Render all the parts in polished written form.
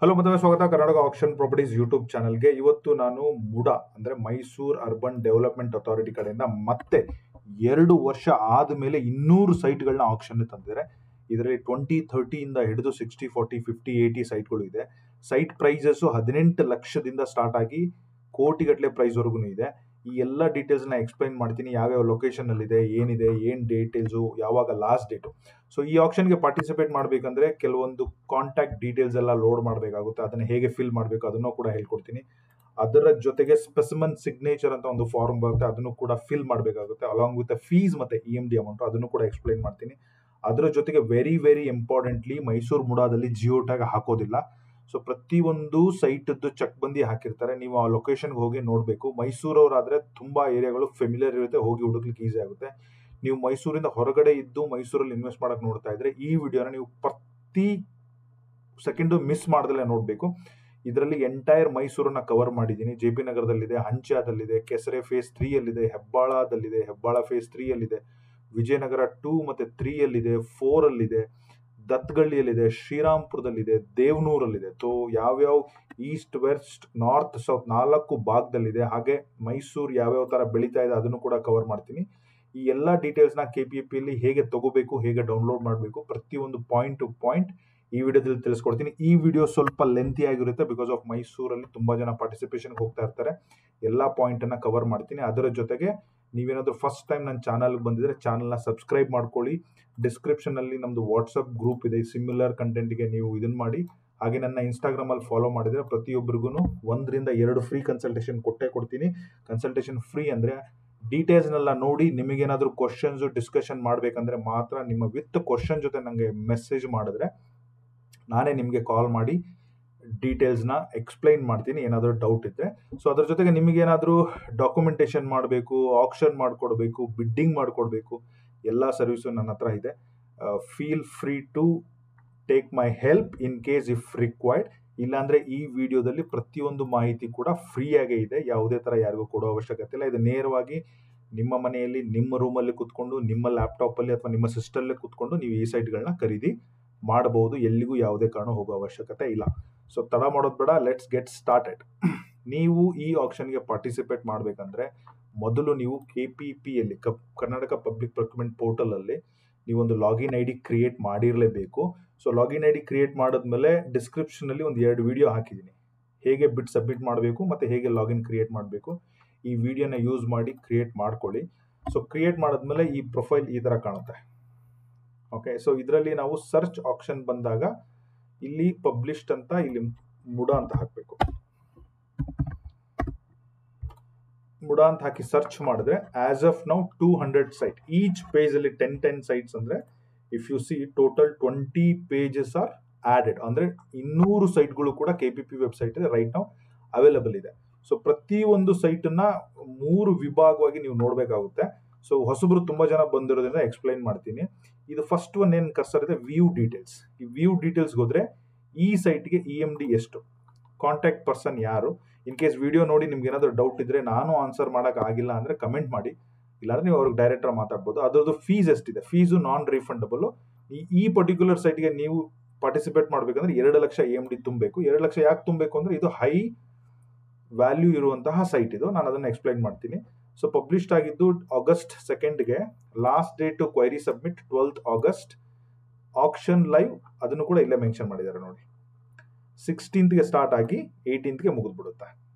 Hello ಮತ್ತೊಮ್ಮೆ ಸ್ವಾಗತ Karnataka action properties YouTube ಚಾನಲ್ಗೆ. ಇವತ್ತು ನಾನು ಮುಡಾ ಅಂದರೆ ಮೈಸೂರು ಅರ್ಬನ್ ಡೆವಲಪ್ಮೆಂಟ್ ಅಥಾರಿಟಿ ಕಡೆಯಿಂದ ಮತ್ತೆ 2 ವರ್ಷ ಆದಮೇಲೆ 200 ಸೈಟ್ಗಳನ್ನ ಆಕ್ಷನ್ ತಂದಿದ್ದಾರೆ. ಇದರಲ್ಲಿ 2030 ಇಂದ ಹಿಡಿದು 60, 40, 50, 80 ಸೈಟ್ಗಳು ಇದೆ. ಸೈಟ್ ಪ್ರೈಸಸ್ 18 ಲಕ್ಷದಿಂದ ಸ್ಟಾರ್ಟ್ ಆಗಿ ಕೋಟಿಗಟ್ಟಲೆ ಪ್ರೈಸ್ವರೆಗೂ ಇದೆ. ಈ ಎಲ್ಲ ಡೀಟೇಲ್ಸ್ನ ಎಕ್ಸ್ಪ್ಲೈನ್ ಮಾಡ್ತೀನಿ. ಯಾವ್ಯಾವ ಲೊಕೇಶನಲ್ಲಿದೆ, ಏನಿದೆ, ಏನು ಡೀಟೇಲ್ಸು, ಯಾವಾಗ ಲಾಸ್ಟ್ ಡೇಟು. ಸೊ ಈ ಆಪ್ಷನ್ಗೆ ಪಾರ್ಟಿಸಿಪೇಟ್ ಮಾಡಬೇಕಂದ್ರೆ ಕೆಲವೊಂದು ಕಾಂಟ್ಯಾಕ್ಟ್ ಡೀಟೇಲ್ಸ್ ಎಲ್ಲ ಲೋಡ್ ಮಾಡಬೇಕಾಗುತ್ತೆ. ಅದನ್ನು ಹೇಗೆ ಫಿಲ್ ಮಾಡಬೇಕು ಅದನ್ನು ಕೂಡ ಹೇಳ್ಕೊಡ್ತೀನಿ. ಅದರ ಜೊತೆಗೆ ಸ್ಪೆಸಿಮನ್ ಸಿಗ್ನೇಚರ್ ಅಂತ ಒಂದು ಫಾರ್ಮ್ ಬರುತ್ತೆ, ಅದನ್ನು ಕೂಡ ಫಿಲ್ ಮಾಡಬೇಕಾಗುತ್ತೆ. ಅಲಾಂಗ್ ವಿತ್ ಫೀಸ್ ಮತ್ತು EMD ಅಮೌಂಟು ಅದನ್ನು ಕೂಡ ಎಕ್ಸ್ಪ್ಲೈನ್ ಮಾಡ್ತೀನಿ. ಅದರ ಜೊತೆಗೆ ವೆರಿ ಇಂಪಾರ್ಟೆಂಟ್ಲಿ ಮೈಸೂರು ಮುಡಾದಲ್ಲಿ ಜಿಯೋ ಟ್ಯಾಗ್ ಹಾಕೋದಿಲ್ಲ. ಸೊ ಪ್ರತಿಯೊಂದು ಸೈಟದ್ದು ಚಕ್ಬಂದಿ ಹಾಕಿರ್ತಾರೆ. ನೀವು ಆ ಲೊಕೇಶನ್ಗೆ ಹೋಗಿ ನೋಡಬೇಕು. ಮೈಸೂರವರಾದರೆ ತುಂಬ ಏರಿಯಾಗಳು ಫೆಮಿಲಿಯರ್ ಇರುತ್ತೆ, ಹೋಗಿ ಹುಡುಕ್ಲಿಕ್ಕೆ ಈಸಿ ಆಗುತ್ತೆ. ನೀವು ಮೈಸೂರಿಂದ ಹೊರಗಡೆ ಇದ್ದು ಮೈಸೂರಲ್ಲಿ ಇನ್ವೆಸ್ಟ್ ಮಾಡೋಕೆ ನೋಡ್ತಾ ಇದ್ರೆ ಈ ವಿಡಿಯೋನ ನೀವು ಪ್ರತಿ ಸೆಕೆಂಡು ಮಿಸ್ ಮಾಡ್ದಲೇ ನೋಡಬೇಕು. ಇದರಲ್ಲಿ ಎಂಟೈರ್ ಮೈಸೂರನ್ನ ಕವರ್ ಮಾಡಿದ್ದೀನಿ. JP ನಗರದಲ್ಲಿದೆ, ಹಂಚ್ಯಾದಲ್ಲಿದೆ, ಕೆಸರೆ ಫೇಸ್ 3ಯಲ್ಲಿದೆ, ಹೆಬ್ಬಾಳದಲ್ಲಿದೆ, ಹೆಬ್ಬಾಳ ಫೇಸ್ 3ಯಲ್ಲಿದೆ, ವಿಜಯನಗರ 2 ಮತ್ತು 3ಯಲ್ಲಿದೆ, 4ಅಲ್ಲಿದೆ, ದತ್ಗಳ್ಳಿಯಲ್ಲಿದೆ, ಶ್ರೀರಾಮ್ಪುರದಲ್ಲಿದೆ, ದೇವನೂರಲ್ಲಿದೆ. ಸೊ ಯಾವ್ಯಾವ ಈಸ್ಟ್, ವೆಸ್ಟ್, ನಾರ್ತ್, ಸೌತ್ 4 ಭಾಗದಲ್ಲಿದೆ. ಹಾಗೆ ಮೈಸೂರು ಯಾವ್ಯಾವ ಥರ ಬೆಳೀತಾ ಇದೆ ಅದನ್ನು ಕೂಡ ಕವರ್ ಮಾಡ್ತೀನಿ. ಈ ಎಲ್ಲ ಡೀಟೇಲ್ಸ್ನ KPPಯಲ್ಲಿ ಹೇಗೆ ತಗೋಬೇಕು, ಹೇಗೆ ಡೌನ್ಲೋಡ್ ಮಾಡಬೇಕು, ಪ್ರತಿಯೊಂದು ಪಾಯಿಂಟ್ ಟು ಪಾಯಿಂಟ್ ಈ ವಿಡಿಯೋದಲ್ಲಿ ತಿಳಿಸ್ಕೊಡ್ತೀನಿ. ಈ ವಿಡಿಯೋ ಸ್ವಲ್ಪ ಲೆಂತಿ ಆಗಿರುತ್ತೆ ಬಿಕಾಸ್ ಆಫ್ ಮೈಸೂರಲ್ಲಿ ತುಂಬ ಜನ ಪಾರ್ಟಿಸಿಪೇಷನ್ಗೆ ಹೋಗ್ತಾ ಇರ್ತಾರೆ. ಎಲ್ಲ ಪಾಯಿಂಟನ್ನು ಕವರ್ ಮಾಡ್ತೀನಿ. ಅದರ ಜೊತೆಗೆ ನೀವೇನಾದರೂ ಫಸ್ಟ್ ಟೈಮ್ ನನ್ನ ಚಾನಲ್ಗೆ ಬಂದಿದ್ರೆ ಚಾನಲ್ನ ಸಬ್ಸ್ಕ್ರೈಬ್ ಮಾಡ್ಕೊಳ್ಳಿ. ಡಿಸ್ಕ್ರಿಪ್ಷನಲ್ಲಿ ನಮ್ಮದು ವಾಟ್ಸಪ್ ಗ್ರೂಪ್ ಇದೆ. ಸಿಮಿಲರ್ ಕಂಟೆಂಟ್ಗೆ ನೀವು ಇದನ್ನು ಮಾಡಿ. ಹಾಗೆ ನನ್ನ ಇನ್ಸ್ಟಾಗ್ರಾಮಲ್ಲಿ ಫಾಲೋ ಮಾಡಿದರೆ ಪ್ರತಿಯೊಬ್ಬರಿಗೂ 1 ರಿಂದ 2 ಫ್ರೀ ಕನ್ಸಲ್ಟೇಷನ್ ಕೊಡ್ತೀನಿ. ಕನ್ಸಲ್ಟೇಷನ್ ಫ್ರೀ ಅಂದರೆ ಡೀಟೇಲ್ಸ್ನೆಲ್ಲ ನೋಡಿ ನಿಮಗೇನಾದರೂ ಕ್ವಶನ್ಸು ಡಿಸ್ಕಷನ್ ಮಾಡಬೇಕಂದ್ರೆ ಮಾತ್ರ ನಿಮ್ಮ ವಿತ್ ಕ್ವಶನ್ ಜೊತೆ ನನಗೆ ಮೆಸೇಜ್ ಮಾಡಿದ್ರೆ ನಾನೇ ನಿಮಗೆ ಕಾಲ್ ಮಾಡಿ ಡೀಟೇಲ್ಸ್ನ ಎಕ್ಸ್ಪ್ಲೈನ್ ಮಾಡ್ತೀನಿ ಏನಾದರೂ ಡೌಟ್ ಇದ್ದರೆ. ಸೊ ಅದ್ರ ಜೊತೆಗೆ ನಿಮಗೇನಾದರೂ ಡಾಕ್ಯುಮೆಂಟೇಷನ್ ಮಾಡಬೇಕು, ಆಕ್ಷನ್ ಮಾಡಿಕೊಡ್ಬೇಕು, ಬಿಡ್ಡಿಂಗ್ ಮಾಡಿಕೊಡ್ಬೇಕು, ಎಲ್ಲ ಸರ್ವಿಸು ನನ್ನ ಹತ್ರ ಇದೆ. Feel free to take my help in case if required. ಇಲ್ಲಾಂದರೆ ಈ ವಿಡಿಯೋದಲ್ಲಿ ಪ್ರತಿಯೊಂದು ಮಾಹಿತಿ ಕೂಡ ಫ್ರೀಯಾಗೇ ಇದೆ. ಯಾವುದೇ ಥರ ಯಾರಿಗೂ ಕೊಡೋ ಅವಶ್ಯಕತೆ ಇಲ್ಲ. ಇದು ನೇರವಾಗಿ ನಿಮ್ಮ ಮನೆಯಲ್ಲಿ, ನಿಮ್ಮ ರೂಮಲ್ಲಿ ಕೂತ್ಕೊಂಡು, ನಿಮ್ಮ ಲ್ಯಾಪ್ಟಾಪಲ್ಲಿ ಅಥವಾ ನಿಮ್ಮ ಸಿಸ್ಟಲ್ಲೇ ಕೂತ್ಕೊಂಡು ನೀವು ಈ ಸೈಟ್ಗಳನ್ನ ಖರೀದಿ ಮಾಡಬಹುದು. ಎಲ್ಲಿಗೂ ಯಾವುದೇ ಕಾರಣ ಹೋಗೋ ಅವಶ್ಯಕತೆ ಇಲ್ಲ. ಸೊ ತಡ ಮಾಡೋದು ಬೇಡ, ಲೆಟ್ಸ್ ಗೆಟ್ ಸ್ಟಾರ್ಟೆಡ್. ನೀವು ಈ ಆಕ್ಷನ್ಗೆ ಪಾರ್ಟಿಸಿಪೇಟ್ ಮಾಡಬೇಕಂದ್ರೆ ಮೊದಲು ನೀವು KPPಯಲ್ಲಿ ಕರ್ನಾಟಕ ಪಬ್ಲಿಕ್ ಪ್ರೊಕ್ಯೂರ್ಮೆಂಟ್ ಪೋರ್ಟಲಲ್ಲಿ ನೀವೊಂದು ಲಾಗಿನ್ ID ಕ್ರಿಯೇಟ್ ಮಾಡಿರಲೇಬೇಕು. ಸೊ ಲಾಗಿನ್ ID ಕ್ರಿಯೇಟ್ ಮಾಡಿದ್ಮೇಲೆ ಡಿಸ್ಕ್ರಿಪ್ಷನಲ್ಲಿ ಒಂದು 2 ವಿಡಿಯೋ ಹಾಕಿದ್ದೀನಿ, ಹೇಗೆ ಬಿಟ್ ಸಬ್ಮಿಟ್ ಮಾಡಬೇಕು ಮತ್ತು ಹೇಗೆ ಲಾಗಿನ್ ಕ್ರಿಯೇಟ್ ಮಾಡಬೇಕು. ಈ ವಿಡಿಯೋನ ಯೂಸ್ ಮಾಡಿ ಕ್ರಿಯೇಟ್ ಮಾಡ್ಕೊಳ್ಳಿ. ಸೊ ಕ್ರಿಯೇಟ್ ಮಾಡಿದ್ಮೇಲೆ ಈ ಪ್ರೊಫೈಲ್ ಈ ಥರ ಕಾಣುತ್ತೆ. ಓಕೆ, ಸೊ ಇದರಲ್ಲಿ ನಾವು ಸರ್ಚ್ ಆಪ್ಷನ್ ಬಂದಾಗ ಇಲ್ಲಿ ಪಬ್ಲಿಷ್ಡ್ ಅಂತ ಇಲ್ಲಿ ಮುಡಾ ಅಂತ ಹಾಕಬೇಕು. ಮುಡಾ ಅಂತ ಹಾಕಿ ಸರ್ಚ್ ಮಾಡಿದ್ರೆ as of now 200 site. Each ಪೇಜಲ್ಲಿ 10 ಸೈಟ್ಸ್ ಅಂದರೆ if you see total 20 pages are added. ಅಂದರೆ 200 ಸೈಟ್ಗಳು ಕೂಡ KPP ವೆಬ್ಸೈಟ್ ಇದೆ ರೈಟ್ ನಾವು ಅವೈಲಬಲ್ ಇದೆ. ಸೊ ಪ್ರತಿಯೊಂದು ಸೈಟನ್ನ 3 ವಿಭಾಗವಾಗಿ ನೀವು ನೋಡಬೇಕಾಗುತ್ತೆ. ಸೊ ಹೊಸಬರು ತುಂಬ ಜನ ಬಂದಿರೋದ್ರಿಂದ ಎಕ್ಸ್ಪ್ಲೈನ್ ಮಾಡ್ತೀನಿ. ಇದು ಫಸ್ಟ್ ಒನ್ ಏನು ಕರ್ಸರ್ ಇದೆ, ವ್ಯೂ ಡೀಟೇಲ್ಸ್. ಈ ವ್ಯೂ ಡೀಟೇಲ್ಸ್ಗೆ ಹೋದರೆ ಈ ಸೈಟ್ಗೆ EMD ಎಷ್ಟು, ಕಾಂಟ್ಯಾಕ್ಟ್ ಪರ್ಸನ್ ಯಾರು. ಇನ್ ಕೇಸ್ ವಿಡಿಯೋ ನೋಡಿ ನಿಮ್ಗೆ ಏನಾದರೂ ಡೌಟ್ ಇದ್ದರೆ, ನಾನು ಆನ್ಸರ್ ಮಾಡೋಕ್ಕಾಗಿಲ್ಲ ಅಂದರೆ ಕಮೆಂಟ್ ಮಾಡಿ, ಇಲ್ಲಾಂದರೆ ನೀವು ಅವ್ರಿಗೆ ಡೈರೆಕ್ಟಾಗಿ ಮಾತಾಡ್ಬೋದು. ಅದರದ್ದು ಫೀಸ್ ಎಷ್ಟಿದೆ, ಫೀಸು ನಾನ್ ರೀಫಂಡಬಲ್ಲು. ಈ ಪರ್ಟಿಕ್ಯುಲರ್ ಸೈಟ್ಗೆ ನೀವು ಪಾರ್ಟಿಸಿಪೇಟ್ ಮಾಡಬೇಕಂದ್ರೆ 2 ಲಕ್ಷ EMD ತುಂಬಬೇಕು. 2 ಲಕ್ಷ ಯಾಕೆ ತುಂಬಬೇಕು ಅಂದರೆ ಇದು ಹೈ ವ್ಯಾಲ್ಯೂ ಇರುವಂತಹ ಸೈಟ್ ಇದು. ನಾನು ಅದನ್ನು ಎಕ್ಸ್ಪ್ಲೈನ್ ಮಾಡ್ತೀನಿ. ಸೊ ಪಬ್ಲಿಷ್ಡ್ ಆಗಿದ್ದು August 2ಗೆ. Last date query submit 12th August. Auction live ಅದನ್ನು ಕೂಡ ಇಲ್ಲೇ ಮೆನ್ಷನ್ ಮಾಡಿದ್ದಾರೆ ನೋಡಿ. 16th ಸ್ಟಾರ್ಟ್ ಆಗಿ 18th ಮುಗಿದ್ಬಿಡುತ್ತೆ.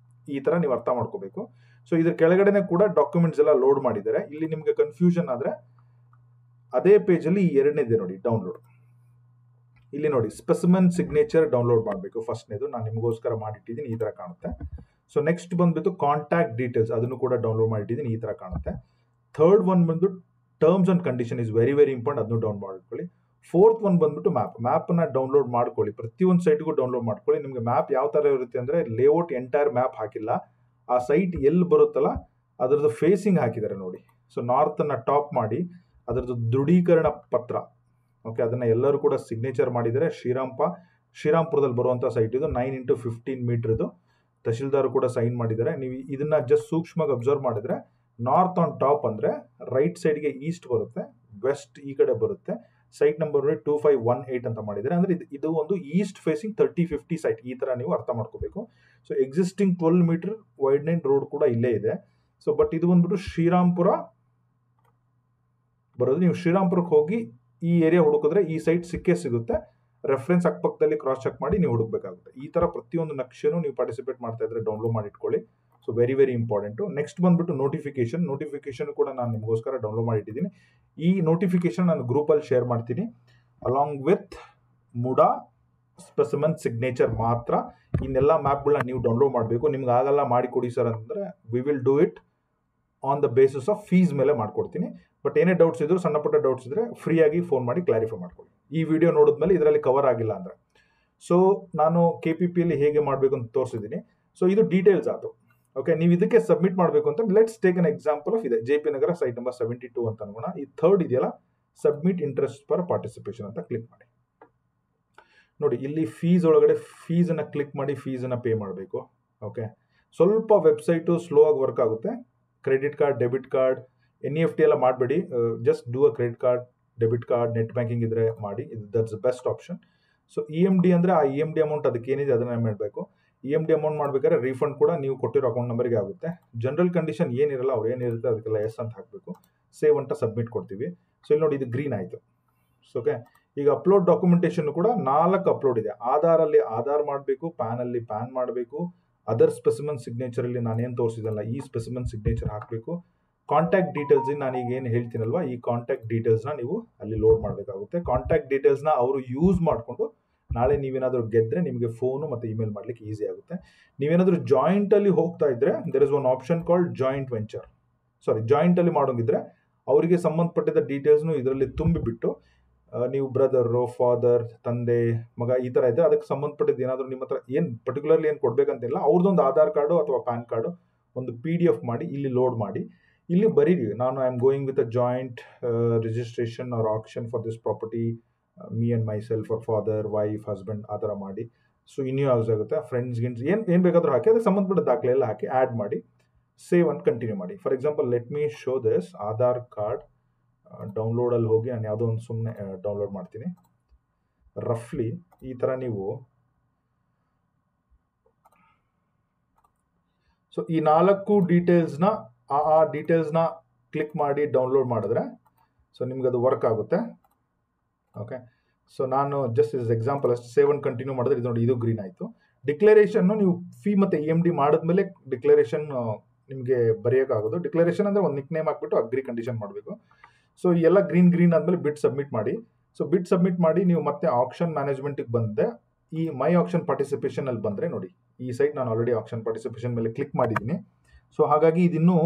ಈ ಥರ ನೀವು ಅರ್ಥ ಮಾಡ್ಕೋಬೇಕು. ಸೊ ಇದ್ರ ಕೆಳಗಡೆನೆ ಕೂಡ ಡಾಕ್ಯುಮೆಂಟ್ಸ್ ಎಲ್ಲ ಲೋಡ್ ಮಾಡಿದ್ದಾರೆ. ಇಲ್ಲಿ ನಿಮಗೆ ಕನ್ಫ್ಯೂಷನ್ ಆದರೆ ಅದೇ ಪೇಜಲ್ಲಿ ಈ 2ನೇದೇ ನೋಡಿ ಡೌನ್ಲೋಡ್. ಇಲ್ಲಿ ನೋಡಿ ಸ್ಪೆಸಿಮನ್ ಸಿಗ್ನೇಚರ್ ಡೌನ್ಲೋಡ್ ಮಾಡಬೇಕು. ಫಸ್ಟ್ನೇದು ನಾನು ನಿಮಗೋಸ್ಕರ ಮಾಡಿಟ್ಟಿದ್ದೀನಿ, ಈ ಥರ ಕಾಣುತ್ತೆ. ಸೊ ನೆಕ್ಸ್ಟ್ ಬಂದ್ಬಿಟ್ಟು ಕಾಂಟ್ಯಾಕ್ಟ್ ಡೀಟೇಲ್ಸ್, ಅದನ್ನು ಕೂಡ ಡೌನ್ಲೋಡ್ ಮಾಡಿಟ್ಟಿದ್ದೀನಿ, ಈ ಥರ ಕಾಣುತ್ತೆ. ಥರ್ಡ್ ಒನ್ ಬಂದು terms and condition is very important, ಅದನ್ನು ಡೌನ್ ಮಾಡ್ಕೊಳ್ಳಿ. ಫೋರ್ತ್ ಒನ್ ಬಂದ್ಬಿಟ್ಟು ಮ್ಯಾಪನ್ನ ಡೌನ್ಲೋಡ್ ಮಾಡ್ಕೊಳ್ಳಿ. ಪ್ರತಿಯೊಂದು ಸೈಟ್ಗೂ ಡೌನ್ಲೋಡ್ ಮಾಡ್ಕೊಳ್ಳಿ. ನಿಮಗೆ ಮ್ಯಾಪ್ ಯಾವ ಥರ ಇರುತ್ತೆ ಅಂದರೆ ಲೇಔಟ್ ಎಂಟೈರ್ ಮ್ಯಾಪ್ ಹಾಕಿಲ್ಲ, ಆ ಸೈಟ್ ಎಲ್ಲಿ ಬರುತ್ತಲ್ಲ ಅದರದ್ದು ಫೇಸಿಂಗ್ ಹಾಕಿದ್ದಾರೆ ನೋಡಿ. ಸೊ ನಾರ್ತನ್ನು ಟಾಪ್ ಮಾಡಿ ಅದರದ್ದು ದೃಢೀಕರಣ ಪತ್ರ, ಓಕೆ, ಅದನ್ನು ಎಲ್ಲರೂ ಕೂಡ ಸಿಗ್ನೇಚರ್ ಮಾಡಿದ್ದಾರೆ. ಶ್ರೀರಾಮ್ಪುರದಲ್ಲಿ ಬರುವಂಥ ಸೈಟ್ ಇದು. 9x15 ಮೀಟ್ರದು. ತಹಶೀಲ್ದಾರ್ ಕೂಡ ಸೈನ್ ಮಾಡಿದ್ದಾರೆ. ನೀವು ಇದನ್ನ ಜಸ್ಟ್ ಸೂಕ್ಷ್ಮವಾಗಿ ಅಬ್ಸರ್ವ್ ಮಾಡಿದ್ರೆ ನಾರ್ತ್ ಆನ್ ಟಾಪ್ ಅಂದರೆ ರೈಟ್ ಸೈಡ್ಗೆ ಈಸ್ಟ್ ಬರುತ್ತೆ, ವೆಸ್ಟ್ ಈ ಕಡೆ ಬರುತ್ತೆ, ಸೈಟ್ ನಂಬರ್ 2518 ಅಂತ ಮಾಡಿದರೆ, ಅಂದ್ರೆ ಇದು ಒಂದು ಈಸ್ಟ್ ಫೇಸಿಂಗ್ 3050 ಸೈಟ್, ಈ ತರ ನೀವು ಅರ್ಥ ಮಾಡ್ಕೋಬೇಕು. ಸೊ ಎಕ್ಸಿಸ್ಟಿಂಗ್ 12 ಮೀಟರ್ ವೈಡ್ನೈನ್ ರೋಡ್ ಕೂಡ ಇಲ್ಲೇ ಇದೆ. ಸೊ ಬಟ್ ಇದು ಬಂದ್ಬಿಟ್ಟು ಶ್ರೀರಾಮ್ಪುರ ಬರೋದು. ನೀವು ಶ್ರೀರಾಮ್ಪುರಕ್ಕೆ ಹೋಗಿ ಈ ಏರಿಯಾ ಹುಡುಕಿದ್ರೆ ಈ ಸೈಟ್ ಸಿಕ್ಕೇ ಸಿಗುತ್ತೆ. ರೆಫರೆನ್ಸ್ ಅಕ್ಕಪಕ್ಕದಲ್ಲಿ ಕ್ರಾಸ್ ಚೆಕ್ ಮಾಡಿ ನೀವು ಹುಡುಕ್ಬೇಕಾಗುತ್ತೆ. ಈ ತರ ಪ್ರತಿಯೊಂದು ನಕ್ಷೆನೂ ನೀವು ಪಾರ್ಟಿಸಿಪೇಟ್ ಮಾಡ್ತಾ ಇದ್ರೆ ಡೌನ್ಲೋಡ್ ಮಾಡಿ ಇಟ್ಕೊಳ್ಳಿ. So very very important. Next ಬಂದ್ಬಿಟ್ಟು ನೋಟಿಫಿಕೇಶನ್ ಕೂಡ ನಾನು ನಿಮಗೋಸ್ಕರ ಡೌನ್ಲೋಡ್ ಮಾಡಿಟ್ಟಿದ್ದೀನಿ. ಈ ನೋಟಿಫಿಕೇಶನ್ ನಾನು ಗ್ರೂಪಲ್ಲಿ ಶೇರ್ ಮಾಡ್ತೀನಿ along with MUDA specimen signature ಮಾತ್ರ. ಇನ್ನೆಲ್ಲ ಮ್ಯಾಪ್ಗಳನ್ನ ನೀವು ಡೌನ್ಲೋಡ್ ಮಾಡಬೇಕು. ನಿಮ್ಗೆ ಆಗಲ್ಲ ಮಾಡಿಕೊಡಿ ಸರ್ ಅಂದರೆ we will do it on the basis of fees ಮೇಲೆ ಮಾಡ್ಕೊಡ್ತೀನಿ. ಬಟ್ ಏನೇ ಡೌಟ್ಸ್ ಇದ್ರು, ಸಣ್ಣ ಪುಟ್ಟ ಡೌಟ್ಸ್ ಇದ್ರೆ ಫ್ರೀ ಆಗಿ ಫೋನ್ ಮಾಡಿ ಕ್ಲಾರಿಫೈ ಮಾಡ್ಕೊಳ್ಳಿ. ಈ ವಿಡಿಯೋ ನೋಡಿದ್ಮೇಲೆ ಇದರಲ್ಲಿ ಕವರ್ ಆಗಿಲ್ಲ ಅಂದ್ರೆ. ಸೊ ನಾನು KPPಯಲ್ಲಿ ಹೇಗೆ ಮಾಡಬೇಕು ಅಂತ ತೋರಿಸಿದ್ದೀನಿ. ಸೊ ಇದು ಡೀಟೇಲ್ಸ್ ಆಯಿತು. ಓಕೆ, ನೀವು ಇದಕ್ಕೆ ಸಬ್ಮಿಟ್ ಮಾಡಬೇಕು ಅಂತ let's take an example of ಇದೆ JP ನಗರ ಸೈಟ್ ನಂಬರ್ 72 ಅಂತ ಅನ್ಕೋಣ. ಈ ಥರ್ಡ್ ಇದೆಯಲ್ಲ, ಸಬ್ಮಿಟ್ ಇಂಟ್ರೆಸ್ಟ್ ಫಾರ್ ಪಾರ್ಟಿಸಿಪೇಷನ್ ಅಂತ ಕ್ಲಿಕ್ ಮಾಡಿ. ನೋಡಿ, ಇಲ್ಲಿ ಫೀಸ್ ಒಳಗಡೆ ಫೀಸನ್ನು ಕ್ಲಿಕ್ ಮಾಡಿ ಫೀಸನ್ನು ಪೇ ಮಾಡಬೇಕು. ಓಕೆ, ಸ್ವಲ್ಪ ವೆಬ್ಸೈಟು ಸ್ಲೋ ಆಗಿ ವರ್ಕ್ ಆಗುತ್ತೆ. Credit card, debit card, NEFT ಎಲ್ಲ ಮಾಡಬೇಡಿ. Just do a credit card, debit card, net banking ಇದ್ರೆ ಮಾಡಿ. That's best option. So EMD ಅಂದರೆ ಆ EMD ಅಮೌಂಟ್ ಅದಕ್ಕೆ ಏನಿದೆ ಅದನ್ನ ಮಾಡಬೇಕು. EMD ಅಮೌಂಟ್ ಮಾಡಬೇಕಾದ್ರೆ ರೀಫಂಡ್ ಕೂಡ ನೀವು ಕೊಟ್ಟಿರೋ ಅಕೌಂಟ್ ನಂಬರ್ಗೆ ಆಗುತ್ತೆ. ಜನರಲ್ ಕಂಡೀಷನ್ ಏನಿರಲ್ಲ, ಅವ್ರು ಏನಿರುತ್ತೆ ಅದಕ್ಕೆಲ್ಲ ಎಸ್ ಅಂತ ಹಾಕಬೇಕು. ಸೇವ್ ಅಂತ ಸಬ್ಮಿಟ್ ಕೊಡ್ತೀವಿ. ಸೊ ಇಲ್ಲಿ ನೋಡಿ, ಇದು ಗ್ರೀನ್ ಆಯಿತು. ಓಕೆ, ಈಗ ಅಪ್ಲೋಡ್ ಡಾಕ್ಯುಮೆಂಟೇಶನ್ ಕೂಡ 4 ಅಪ್ಲೋಡ್ ಇದೆ. ಆಧಾರಲ್ಲಿ ಆಧಾರ್ ಮಾಡಬೇಕು, ಪ್ಯಾನಲ್ಲಿ ಪ್ಯಾನ್ ಮಾಡಬೇಕು, ಅದರ್ ಸ್ಪೆಸಿಮನ್ ಸಿಗ್ನೇಚರಲ್ಲಿ ನಾನೇನು ತೋರಿಸಿದಲ್ಲ ಈ ಸ್ಪೆಸಿಮನ್ ಸಿಗ್ನೇಚರ್ ಹಾಕಬೇಕು. ಕಾಂಟ್ಯಾಕ್ಟ್ ಡೀಟೇಲ್ಸ್ ನಾನೀಗ ಏನು ಹೇಳ್ತೀನಲ್ವಾ, ಈ ಕಾಂಟ್ಯಾಕ್ಟ್ ಡೀಟೇಲ್ಸ್ನ ನೀವು ಅಲ್ಲಿ ಲೋಡ್ ಮಾಡಬೇಕಾಗುತ್ತೆ. ಕಾಂಟ್ಯಾಕ್ಟ್ ಡೀಟೇಲ್ಸ್ನ ಅವರು ಯೂಸ್ ಮಾಡಿಕೊಂಡು ನಾಳೆ ನೀವೇನಾದರೂ ಗೆದ್ದರೆ ನಿಮಗೆ ಫೋನು ಮತ್ತು ಇಮೇಲ್ ಮಾಡಲಿಕ್ಕೆ ಈಸಿ ಆಗುತ್ತೆ. ನೀವೇನಾದರೂ ಜಾಯಿಂಟಲ್ಲಿ ಹೋಗ್ತಾ ಇದ್ದರೆ there is one option called joint venture. ಜಾಯಿಂಟಲ್ಲಿ ಮಾಡೋಂಗಿದ್ರೆ ಅವರಿಗೆ ಸಂಬಂಧಪಟ್ಟಿದ್ದ ಡೀಟೇಲ್ಸ್ನು ಇದರಲ್ಲಿ ತುಂಬಿಬಿಟ್ಟು ನೀವು ಬ್ರದರು, ಫಾದರ್, ತಂದೆ, ಮಗ ಈ ಥರ ಇದ್ದರೆ ಅದಕ್ಕೆ ಸಂಬಂಧಪಟ್ಟಿದ್ದು ಏನಾದರೂ ನಿಮ್ಮ ಹತ್ರ ಏನು ಪರ್ಟಿಕ್ಯುಲರ್ಲಿ ಏನು ಕೊಡಬೇಕಂತಿಲ್ಲ, ಅವ್ರದ್ದೊಂದು ಆಧಾರ್ ಕಾರ್ಡು ಅಥವಾ ಪ್ಯಾನ್ ಕಾರ್ಡು ಒಂದು PDF ಮಾಡಿ ಇಲ್ಲಿ ಲೋಡ್ ಮಾಡಿ. ಇಲ್ಲಿ ಬರೀರಿ, ನಾನು I am going with a joint registration or auction for this property, me and myself or father, wife, husband ಆ ಥರ ಮಾಡಿ. ಸೊ ಇನ್ನೂ ಯೂಸ್ ಆಗುತ್ತೆ. ಫ್ರೆಂಡ್ಸ್ ಏನು ಬೇಕಾದರೂ ಹಾಕಿ, ಅದಕ್ಕೆ ಸಂಬಂಧಪಟ್ಟ ದಾಖಲೆ ಎಲ್ಲ ಹಾಕಿ ಆ್ಯಡ್ ಮಾಡಿ, ಸೇವ್ ಅಂತ ಕಂಟಿನ್ಯೂ ಮಾಡಿ. For example let me show this Aadhaar card. ಡೌನ್ಲೋಡಲ್ಲಿ ಹೋಗಿ ನಾನು ಯಾವುದೋ ಒಂದು ಸುಮ್ಮನೆ ಡೌನ್ಲೋಡ್ ಮಾಡ್ತೀನಿ. ರಫ್ಲಿ ಈ ಥರ ನೀವು ಸೊ ಈ 4 ಡೀಟೇಲ್ಸ್ನ ಆ ಡೀಟೇಲ್ಸ್ನ ಕ್ಲಿಕ್ ಮಾಡಿ ಡೌನ್ಲೋಡ್ ಮಾಡಿದ್ರೆ ಸೊ ನಿಮ್ಗೆ ಅದು ವರ್ಕ್ ಆಗುತ್ತೆ. ಓಕೆ, ಸೊ ನಾನು ಜಸ್ಟ್ ಇಸ್ ಎಕ್ಸಾಂಪಲ್ ಅಷ್ಟು ಸೇವ್ ಅಂಡ್ ಕಂಟಿನ್ಯೂ ಮಾಡಿದ್ರೆ ಇದು ನೋಡಿ, ಇದು ಗ್ರೀನ್ ಆಯಿತು. ಡಿಕ್ಲರೇಷನ್ನು ನೀವು ಫೀ ಮತ್ತು EMD ಮಾಡಿದ್ಮೇಲೆ ಡಿಕ್ಲರೇಷನ್ ನಿಮಗೆ ಬರೆಯೋಕ್ಕಾಗೋದು. ಡಿಕ್ಲರೇಷನ್ ಅಂದರೆ ಒಂದು ನಿಕ್ ನೇಮ್ ಹಾಕ್ಬಿಟ್ಟು ಅಗ್ರಿ ಕಂಡೀಷನ್ ಮಾಡಬೇಕು. ಸೊ ಎಲ್ಲ ಗ್ರೀನ್ ಆದಮೇಲೆ ಬಿಡ್ ಸಬ್ಮಿಟ್ ಮಾಡಿ. ಸೊ ಬಿಡ್ ಸಬ್ಮಿಟ್ ಮಾಡಿ ನೀವು ಮತ್ತೆ ಆಕ್ಷನ್ ಮ್ಯಾನೇಜ್ಮೆಂಟಿಗೆ ಬಂದೆ. ಈ ಮೈ ಆಕ್ಷನ್ ಪಾರ್ಟಿಸಿಪೇಷನ್ ಅಲ್ಲಿ ಬಂದರೆ ನೋಡಿ, ಈ ಸೈಟ್ ನಾನು ಆಲ್ರೆಡಿ ಆಕ್ಷನ್ ಪಾರ್ಟಿಸಿಪೇಷನ್ ಮೇಲೆ ಕ್ಲಿಕ್ ಮಾಡಿದ್ದೀನಿ. ಸೊ ಹಾಗಾಗಿ ಇದಿನ್ನೂ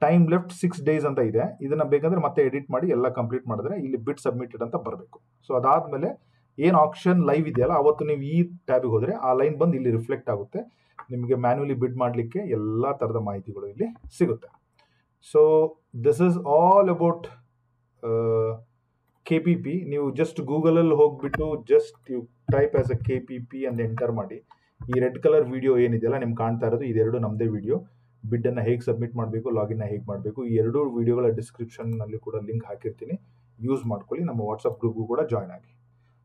ಟೈಮ್ ಲೆಫ್ಟ್ 6 ಡೇಸ್ ಅಂತ ಇದೆ. ಇದನ್ನು ಬೇಕಂದ್ರೆ ಮತ್ತೆ ಎಡಿಟ್ ಮಾಡಿ ಎಲ್ಲ ಕಂಪ್ಲೀಟ್ ಮಾಡಿದ್ರೆ ಇಲ್ಲಿ ಬಿಡ್ ಸಬ್ಮಿಟೆಡ್ ಅಂತ ಬರಬೇಕು. ಸೊ ಅದಾದಮೇಲೆ ಏನು ಆಕ್ಷನ್ ಲೈವ್ ಇದೆಯಲ್ಲ, ಅವತ್ತು ನೀವು ಈ ಟ್ಯಾಬಿಗೆ ಹೋದರೆ ಆ ಲೈನ್ ಬಂದು ಇಲ್ಲಿ ರಿಫ್ಲೆಕ್ಟ್ ಆಗುತ್ತೆ. ನಿಮಗೆ ಮ್ಯಾನ್ಯುಲಿ ಬಿಡ್ ಮಾಡಲಿಕ್ಕೆ ಎಲ್ಲ ಥರದ ಮಾಹಿತಿಗಳು ಇಲ್ಲಿ ಸಿಗುತ್ತೆ. So this is all about KPP. ನೀವು ಜಸ್ಟ್ ಗೂಗಲಲ್ಲಿ ಹೋಗ್ಬಿಟ್ಟು just you type as a KPP ಅಂತ ಎಂಟರ್ ಮಾಡಿ. ಈ ರೆಡ್ ಕಲರ್ ವಿಡಿಯೋ ಏನಿದೆಯಲ್ಲ ನಿಮ್ಗೆ ಕಾಣ್ತಾ ಇರೋದು, ಇದೆರಡು ನಮ್ಮದೇ ವಿಡಿಯೋ. ಬಿಡ್ಡನ್ನು ಹೇಗೆ ಸಬ್ಮಿಟ್ ಮಾಡಬೇಕು, ಲಾಗಿನ್ನ ಹೇಗೆ ಮಾಡಬೇಕು, ಈ 2 ವಿಡಿಯೋಗಳ ಡಿಸ್ಕ್ರಿಪ್ಷನ್ನಲ್ಲಿ ಕೂಡ ಲಿಂಕ್ ಹಾಕಿರ್ತೀನಿ. ಯೂಸ್ ಮಾಡ್ಕೊಳ್ಳಿ. ನಮ್ಮ ವಾಟ್ಸಪ್ ಗ್ರೂಪ್ಗೂ ಕೂಡ ಜಾಯ್ನ್ ಆಗಿ.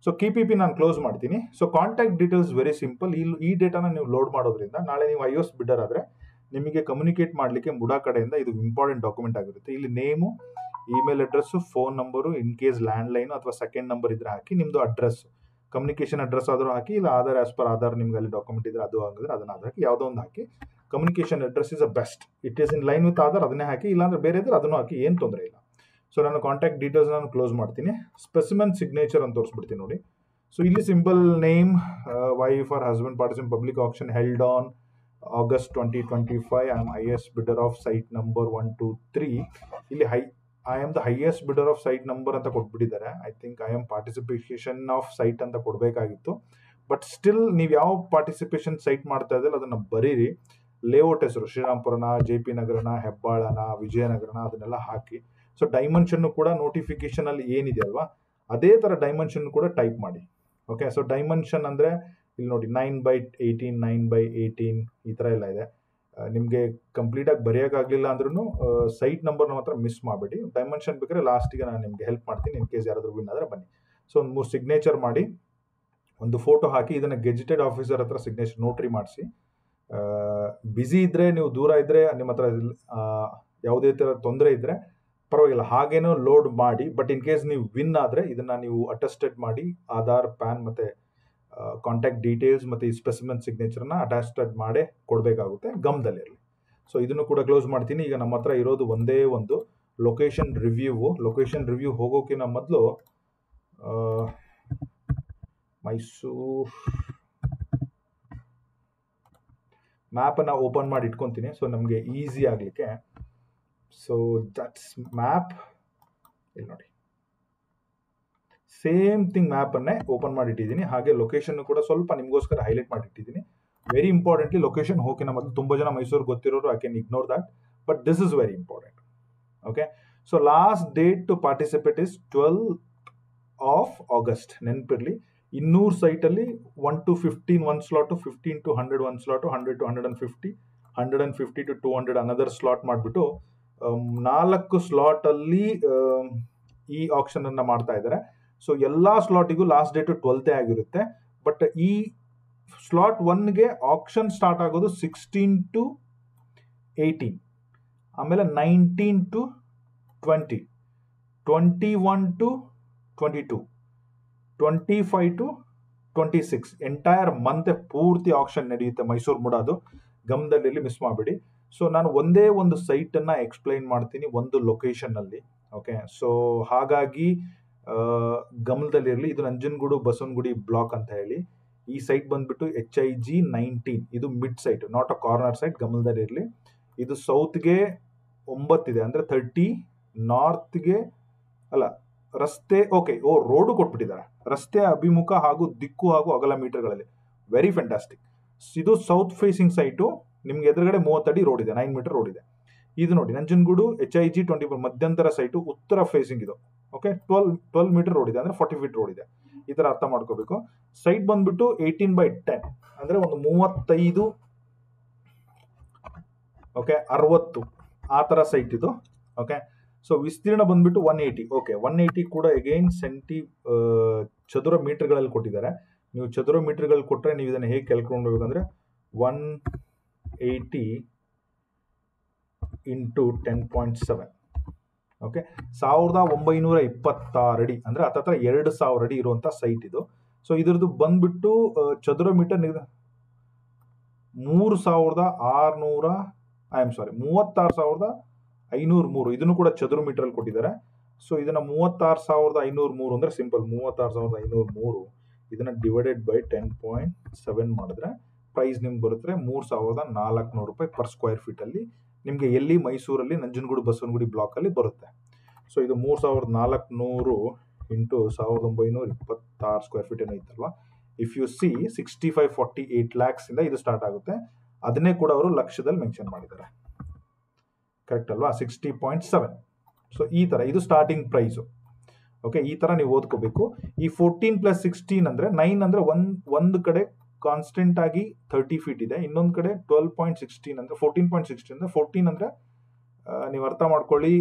ಸೊ KPP ನಾನು ಕ್ಲೋಸ್ ಮಾಡ್ತೀನಿ. So contact details very simple. ಈ ಡೇಟಾನ ನೀವು ಲೋಡ್ ಮಾಡೋದ್ರಿಂದ ನಾಳೆ ನೀವು iOS ಬಿಡ್ಡರ್ ಆದರೆ ನಿಮಗೆ ಕಮ್ಯುನಿಕೇಟ್ ಮಾಡಲಿಕ್ಕೆ ಮುಡಾ ಕಡೆಯಿಂದ ಇದು ಇಂಪಾರ್ಟೆಂಟ್ ಡಾಕ್ಯುಮೆಂಟ್ ಆಗಿರುತ್ತೆ. ಇಲ್ಲಿ name, email address, phone number, in case landline ಅಥವಾ ಸೆಕೆಂಡ್ ನಂಬರ್ ಇದ್ರೆ ಹಾಕಿ, ನಿಮ್ಮದು ಅಡ್ರೆಸ್, ಕಮ್ಯುನಿಕೇಷನ್ ಅಡ್ರೆಸ್ ಆದರೂ ಹಾಕಿ, ಇಲ್ಲ ಆಧಾರ್ ಆಸ್ ಪರ್ ಆಧಾರ್ ನಿಮ್ಗೆ ಅಲ್ಲಿ ಡಾಕ್ಯುಮೆಂಟ್ ಇದ್ರೆ ಅದು ಆಗಿದ್ರೆ ಅದನ್ನ ಹಾಕಿ, ಯಾವುದೋ ಒಂದು ಹಾಕಿ. Communication address is a best. It is in line with Aadhaar, ಅದನ್ನೇ ಹಾಕಿ. ಇಲ್ಲಾಂದ್ರೆ ಬೇರೆ ಇದ್ರೆ ಅದನ್ನು ಹಾಕಿ, ಏನು ತೊಂದರೆ ಇಲ್ಲ. ಸೊ ನಾನು ಕಾಂಟ್ಯಾಕ್ಟ್ ಡೀಟೇಲ್ಸ್ ನಾನು ಕ್ಲೋಸ್ ಮಾಡ್ತೀನಿ. ಸ್ಪೆಸಿಮನ್ ಸಿಗ್ನೇಚರ್ ಅಂತ ತೋರಿಸ್ಬಿಡ್ತೀನಿ ನೋಡಿ. ಸೊ ಇಲ್ಲಿ simple name, wife or husband, participate public auction held on August 2025. I am highest bidder of site number 1, 2, 3. ಇಲ್ಲಿ I am the highest bidder of site number ಅಂತ ಕೊಟ್ಬಿಟ್ಟಿದ್ದಾರೆ. I think I am participation of site ಅಂತ ಕೊಡಬೇಕಾಗಿತ್ತು. But still ನೀವು ಯಾವ participation site ಮಾಡ್ತಾ ಇದ್ದಲ್ಲ ಅದನ್ನು ಬರೀರಿ. ಲೇಔಟ್ ಹೆಸರು ಶ್ರೀರಾಮ್ಪುರನ, JP ನಗರನ, ಹೆಬ್ಬಾಳನ, ವಿಜಯನಗರನ ಅದನ್ನೆಲ್ಲ ಹಾಕಿ. ಸೊ ಡೈಮೆನ್ಷನ್ನು ಕೂಡ ನೋಟಿಫಿಕೇಶನಲ್ಲಿ ಏನಿದೆ ಅಲ್ವಾ ಅದೇ ಥರ ಡೈಮೆನ್ಷನ್ ಕೂಡ ಟೈಪ್ ಮಾಡಿ. ಓಕೆ, ಸೊ ಡೈಮೆನ್ಷನ್ ಅಂದರೆ ಇಲ್ಲಿ ನೋಡಿ 9/18, 9/18 ಈ ಥರ ಎಲ್ಲ ಇದೆ. ನಿಮಗೆ ಕಂಪ್ಲೀಟಾಗಿ ಬರೆಯೋಕ್ಕಾಗಲಿಲ್ಲ ಅಂದ್ರೂ ಸೈಟ್ ನಂಬರ್ನ ಮಾತ್ರ ಮಿಸ್ ಮಾಡಬೇಡಿ. ಡೈಮೆನ್ಷನ್ ಬೇಕಾದ್ರೆ ಲಾಸ್ಟಿಗೆ ನಾನು ನಿಮಗೆ ಹೆಲ್ಪ್ ಮಾಡ್ತೀನಿ, ಇನ್ ಕೇಸ್ ಯಾರಾದರೂ ವಿನ್ ಆದರೆ ಬನ್ನಿ. ಸೊ ಒಂದು 3 ಸಿಗ್ನೇಚರ್ ಮಾಡಿ, ಒಂದು ಫೋಟೋ ಹಾಕಿ, ಇದನ್ನು ಗೆಜೆಟೆಡ್ ಆಫೀಸರ್ ಹತ್ರ ಸಿಗ್ನೇಚರ್ ನೋಟ್ರಿ ಮಾಡಿಸಿ. ಬ್ಯುಸಿ ಇದ್ದರೆ, ನೀವು ದೂರ ಇದ್ದರೆ, ನಿಮ್ಮ ಹತ್ರ ಯಾವುದೇ ಥರ ತೊಂದರೆ ಇದ್ದರೆ ಪರವಾಗಿಲ್ಲ, ಹಾಗೇನೋ ಲೋಡ್ ಮಾಡಿ. ಬಟ್ ಇನ್ ಕೇಸ್ ನೀವು ವಿನ್ ಆದರೆ ಇದನ್ನು ನೀವು ಅಟೆಸ್ಟೆಡ್ ಮಾಡಿ, ಆಧಾರ್, ಪ್ಯಾನ್ ಮತ್ತು ಕಾಂಟ್ಯಾಕ್ಟ್ ಡೀಟೇಲ್ಸ್ ಮತ್ತು ಈ ಸ್ಪೆಸಿಮೆನ್ ಸಿಗ್ನೇಚರ್ನ ಅಟ್ಯಾಚ್ಟೆಡ್ ಮಾಡೇ ಕೊಡಬೇಕಾಗುತ್ತೆ, ಗಮನದಲ್ಲಿರಲಿ. ಸೊ ಇದನ್ನು ಕೂಡ ಕ್ಲೋಸ್ ಮಾಡ್ತೀನಿ. ಈಗ ನಮ್ಮ ಹತ್ರ ಇರೋದು ಒಂದೇ ಒಂದು ಲೊಕೇಶನ್ ರಿವ್ಯೂ ಹೋಗೋಕ್ಕಿಂತ ಮೊದಲು ಮೈಸೂರು ಮ್ಯಾಪನ್ನು ಓಪನ್ ಮಾಡಿ ಇಟ್ಕೊತೀನಿ, ಸೊ ನಮಗೆ ಈಸಿ ಆಗಲಿಕ್ಕೆ. So that's map. ಇಲ್ಲಿ ನೋಡಿ, ಸೇಮ್ ಥಿಂಗ್ ಮ್ಯಾಪನ್ನೇ ಓಪನ್ ಮಾಡಿಟ್ಟಿದ್ದೀನಿ. ಹಾಗೆ ಲೊಕೇಶನ್ ಕೂಡ ಸ್ವಲ್ಪ ನಿಮಗೋಸ್ಕರ ಹೈಲೈಟ್ ಮಾಡಿಟ್ಟಿದ್ದೀನಿ. ವೆರಿ ಇಂಪಾರ್ಟೆಂಟ್ಲಿ, ಲೊಕೇಶನ್ ಹೋಗಿನ ಮೊದಲು ತುಂಬ ಜನ ಮೈಸೂರು ಗೊತ್ತಿರೋರು, I can ignore that, but this is very important. Okay, so last date to participate is 12 August. ನೆನಪಿರಲಿ, 200 ಸೈಟಲ್ಲಿ 1 to 15 1 slot, 15 to 100 1 slot, 100 to 150, 150 to 200 another slot ಮಾಡಿಬಿಟ್ಟು 4 ಸ್ಲಾಟಲ್ಲಿ ಈ ಆಕ್ಷನನ್ನು ಮಾಡ್ತಾ ಇದ್ದಾರೆ. ಸೊ ಎಲ್ಲ ಸ್ಲಾಟಿಗೂ ಲಾಸ್ಟ್ ಡೇಟು 12th ಆಗಿರುತ್ತೆ. ಬಟ್ ಈ ಸ್ಲಾಟ್ 1ಗೆ ಆಕ್ಷನ್ ಸ್ಟಾರ್ಟ್ ಆಗೋದು 16 to 18, ಆಮೇಲೆ 19 to 20, 21 to 22, 25 to 26 entire month ಪೂರ್ತಿ ಆಕ್ಷನ್ ನಡೆಯುತ್ತೆ ಮೈಸೂರು ಮುಡಾದು. ಗಮನದಲ್ಲಿ ಮಿಸ್ ಮಾಡಬೇಡಿ. ಸೊ ನಾನು ಒಂದೇ ಒಂದು ಸೈಟನ್ನು ಎಕ್ಸ್ಪ್ಲೈನ್ ಮಾಡ್ತೀನಿ ಒಂದು ಲೊಕೇಶನ್ನಲ್ಲಿ. ಓಕೆ, ಸೊ ಹಾಗಾಗಿ ಗಮನದಲ್ಲಿರಲಿ. ಇದು ನಂಜನಗೂಡು ಬಸವನಗುಡಿ ಬ್ಲಾಕ್ ಅಂತ ಹೇಳಿ. ಈ ಸೈಟ್ ಬಂದ್ಬಿಟ್ಟು HIG 19. ಇದು mid site, not a corner site. ಗಮನದಲ್ಲಿರಲಿ. ಇದು ಸೌತ್ಗೆ 9 ಇದೆ, ಅಂದರೆ 30, ನಾರ್ತ್ಗೆ ಅಲ್ಲ ರಸ್ತೆ, ಓಕೆ, ರೋಡು ಕೊಟ್ಬಿಟ್ಟಿದ್ದಾರೆ, ರಸ್ತೆ ಅಭಿಮುಖ ಹಾಗೂ ದಿಕ್ಕು ಹಾಗೂ ಅಗಲ ಮೀಟರ್ಗಳಲ್ಲಿ. Very fantastic. ಇದು ಸೌತ್ ಫೇಸಿಂಗ್ ಸೈಟು. ನಿಮ್ಗೆ ಎದುರುಗಡೆ 30 ಅಡಿ ರೋಡ್ ಇದೆ, 9 ಮೀಟರ್ ರೋಡ್ ಇದೆ. ಇದು ನೋಡಿ, ನಂಜನಗೂಡು HIG 24 ಮಧ್ಯಂತರ ಸೈಟು, ಉತ್ತರ ಫೇಸಿಂಗ್ ಇದು. ಓಕೆ, 12 ಮೀಟರ್ ರೋಡ್ ಇದೆ, ಅಂದರೆ 40 ಫೀಟ್ ರೋಡ್ ಇದೆ. ಈ ಥರ ಅರ್ಥ ಮಾಡ್ಕೋಬೇಕು. ಸೈಟ್ ಬಂದ್ಬಿಟ್ಟು 18/10, ಅಂದರೆ ಒಂದು 35, ಓಕೆ, 60 ಆ ಥರ ಸೈಟ್ ಇದು. ಓಕೆ, ಸೊ ವಿಸ್ತೀರ್ಣ ಬಂದ್ಬಿಟ್ಟು 180. ಓಕೆ, 180 ಕೂಡ ಅಗೈನ್ ಚದುರ ಮೀಟರ್ಗಳಲ್ಲಿ ಕೊಟ್ಟಿದ್ದಾರೆ. ನೀವು ಚದುರ ಮೀಟರ್ಗಳು ಕೊಟ್ಟರೆ ನೀವು ಇದನ್ನು ಹೇಗೆ ಕ್ಯಾಲ್ಕುಲೇಟ್ ಮಾಡಬೇಕಂದ್ರೆ 180 into 10.7. ಓಕೆ, 1926 ಅಡಿ, ಅಂದರೆ ಹತ್ತತ್ರ 2000 ಅಡಿ ಇರುವಂಥ ಸೈಟ್ ಇದು. ಸೊ ಇದ್ರದ್ದು ಬಂದ್ಬಿಟ್ಟು ಚದುರ ಮೀಟರ್ 36,503. ಇದನ್ನು ಕೂಡ ಚದುರ ಮೀಟರಲ್ಲಿ ಕೊಟ್ಟಿದ್ದಾರೆ. ಸೊ ಇದನ್ನು 36,503 ಅಂದರೆ ಸಿಂಪಲ್ 36,503 ಇದನ್ನು ಡಿವೈಡೆಡ್ ಬೈ 10.7 ಮಾಡಿದ್ರೆ ಪ್ರೈಸ್ ನಿಮ್ಗೆ ಬರುತ್ತೆ 3,400 ರೂಪಾಯಿ ಪರ್ ಸ್ಕ್ವೇರ್ ಫೀಟಲ್ಲಿ. ನಿಮಗೆ ಎಲ್ಲಿ ಮೈಸೂರಲ್ಲಿ ನಂಜನಗೂಡು ಬಸವನಗುಡಿ ಬ್ಲಾಕಲ್ಲಿ ಬರುತ್ತೆ. ಸೊ ಇದು 3,400 ಇಂಟು 1,926 ಸ್ಕ್ವೇರ್ ಫೀಟ್ ಏನೋ ಇತ್ತಲ್ವಾ. ಇಫ್ ಯು ಸಿ 6548 lakhs ಇಂದ ಇದು ಸ್ಟಾರ್ಟ್ ಆಗುತ್ತೆ. ಅದನ್ನೇ ಕೂಡ ಅವರು ಲಕ್ಷದಲ್ಲಿ ಮೆನ್ಷನ್ ಮಾಡಿದ್ದಾರೆ, ಕರೆಕ್ಟ್ ಅಲ್ವಾ? 60.7. ಸೊ ಈ ಥರ ಇದು ಸ್ಟಾರ್ಟಿಂಗ್ ಪ್ರೈಸು. ಓಕೆ, ಈ ಥರ ನೀವು ಓದ್ಕೋಬೇಕು. ಈ 14 + 16 ಅಂದರೆ 9 ಅಂದರೆ ಒಂದು ಕಡೆ ಕಾನ್ಸ್ಟೆಂಟ್ ಆಗಿ 30 ಫೀಟ್ ಇದೆ, ಇನ್ನೊಂದು ಕಡೆ 12.16 ಅಂದರೆ 14.16 ಅಂದರೆ 14 ಅಂದರೆ ನೀವು ಅರ್ಥ ಮಾಡ್ಕೊಳ್ಳಿ,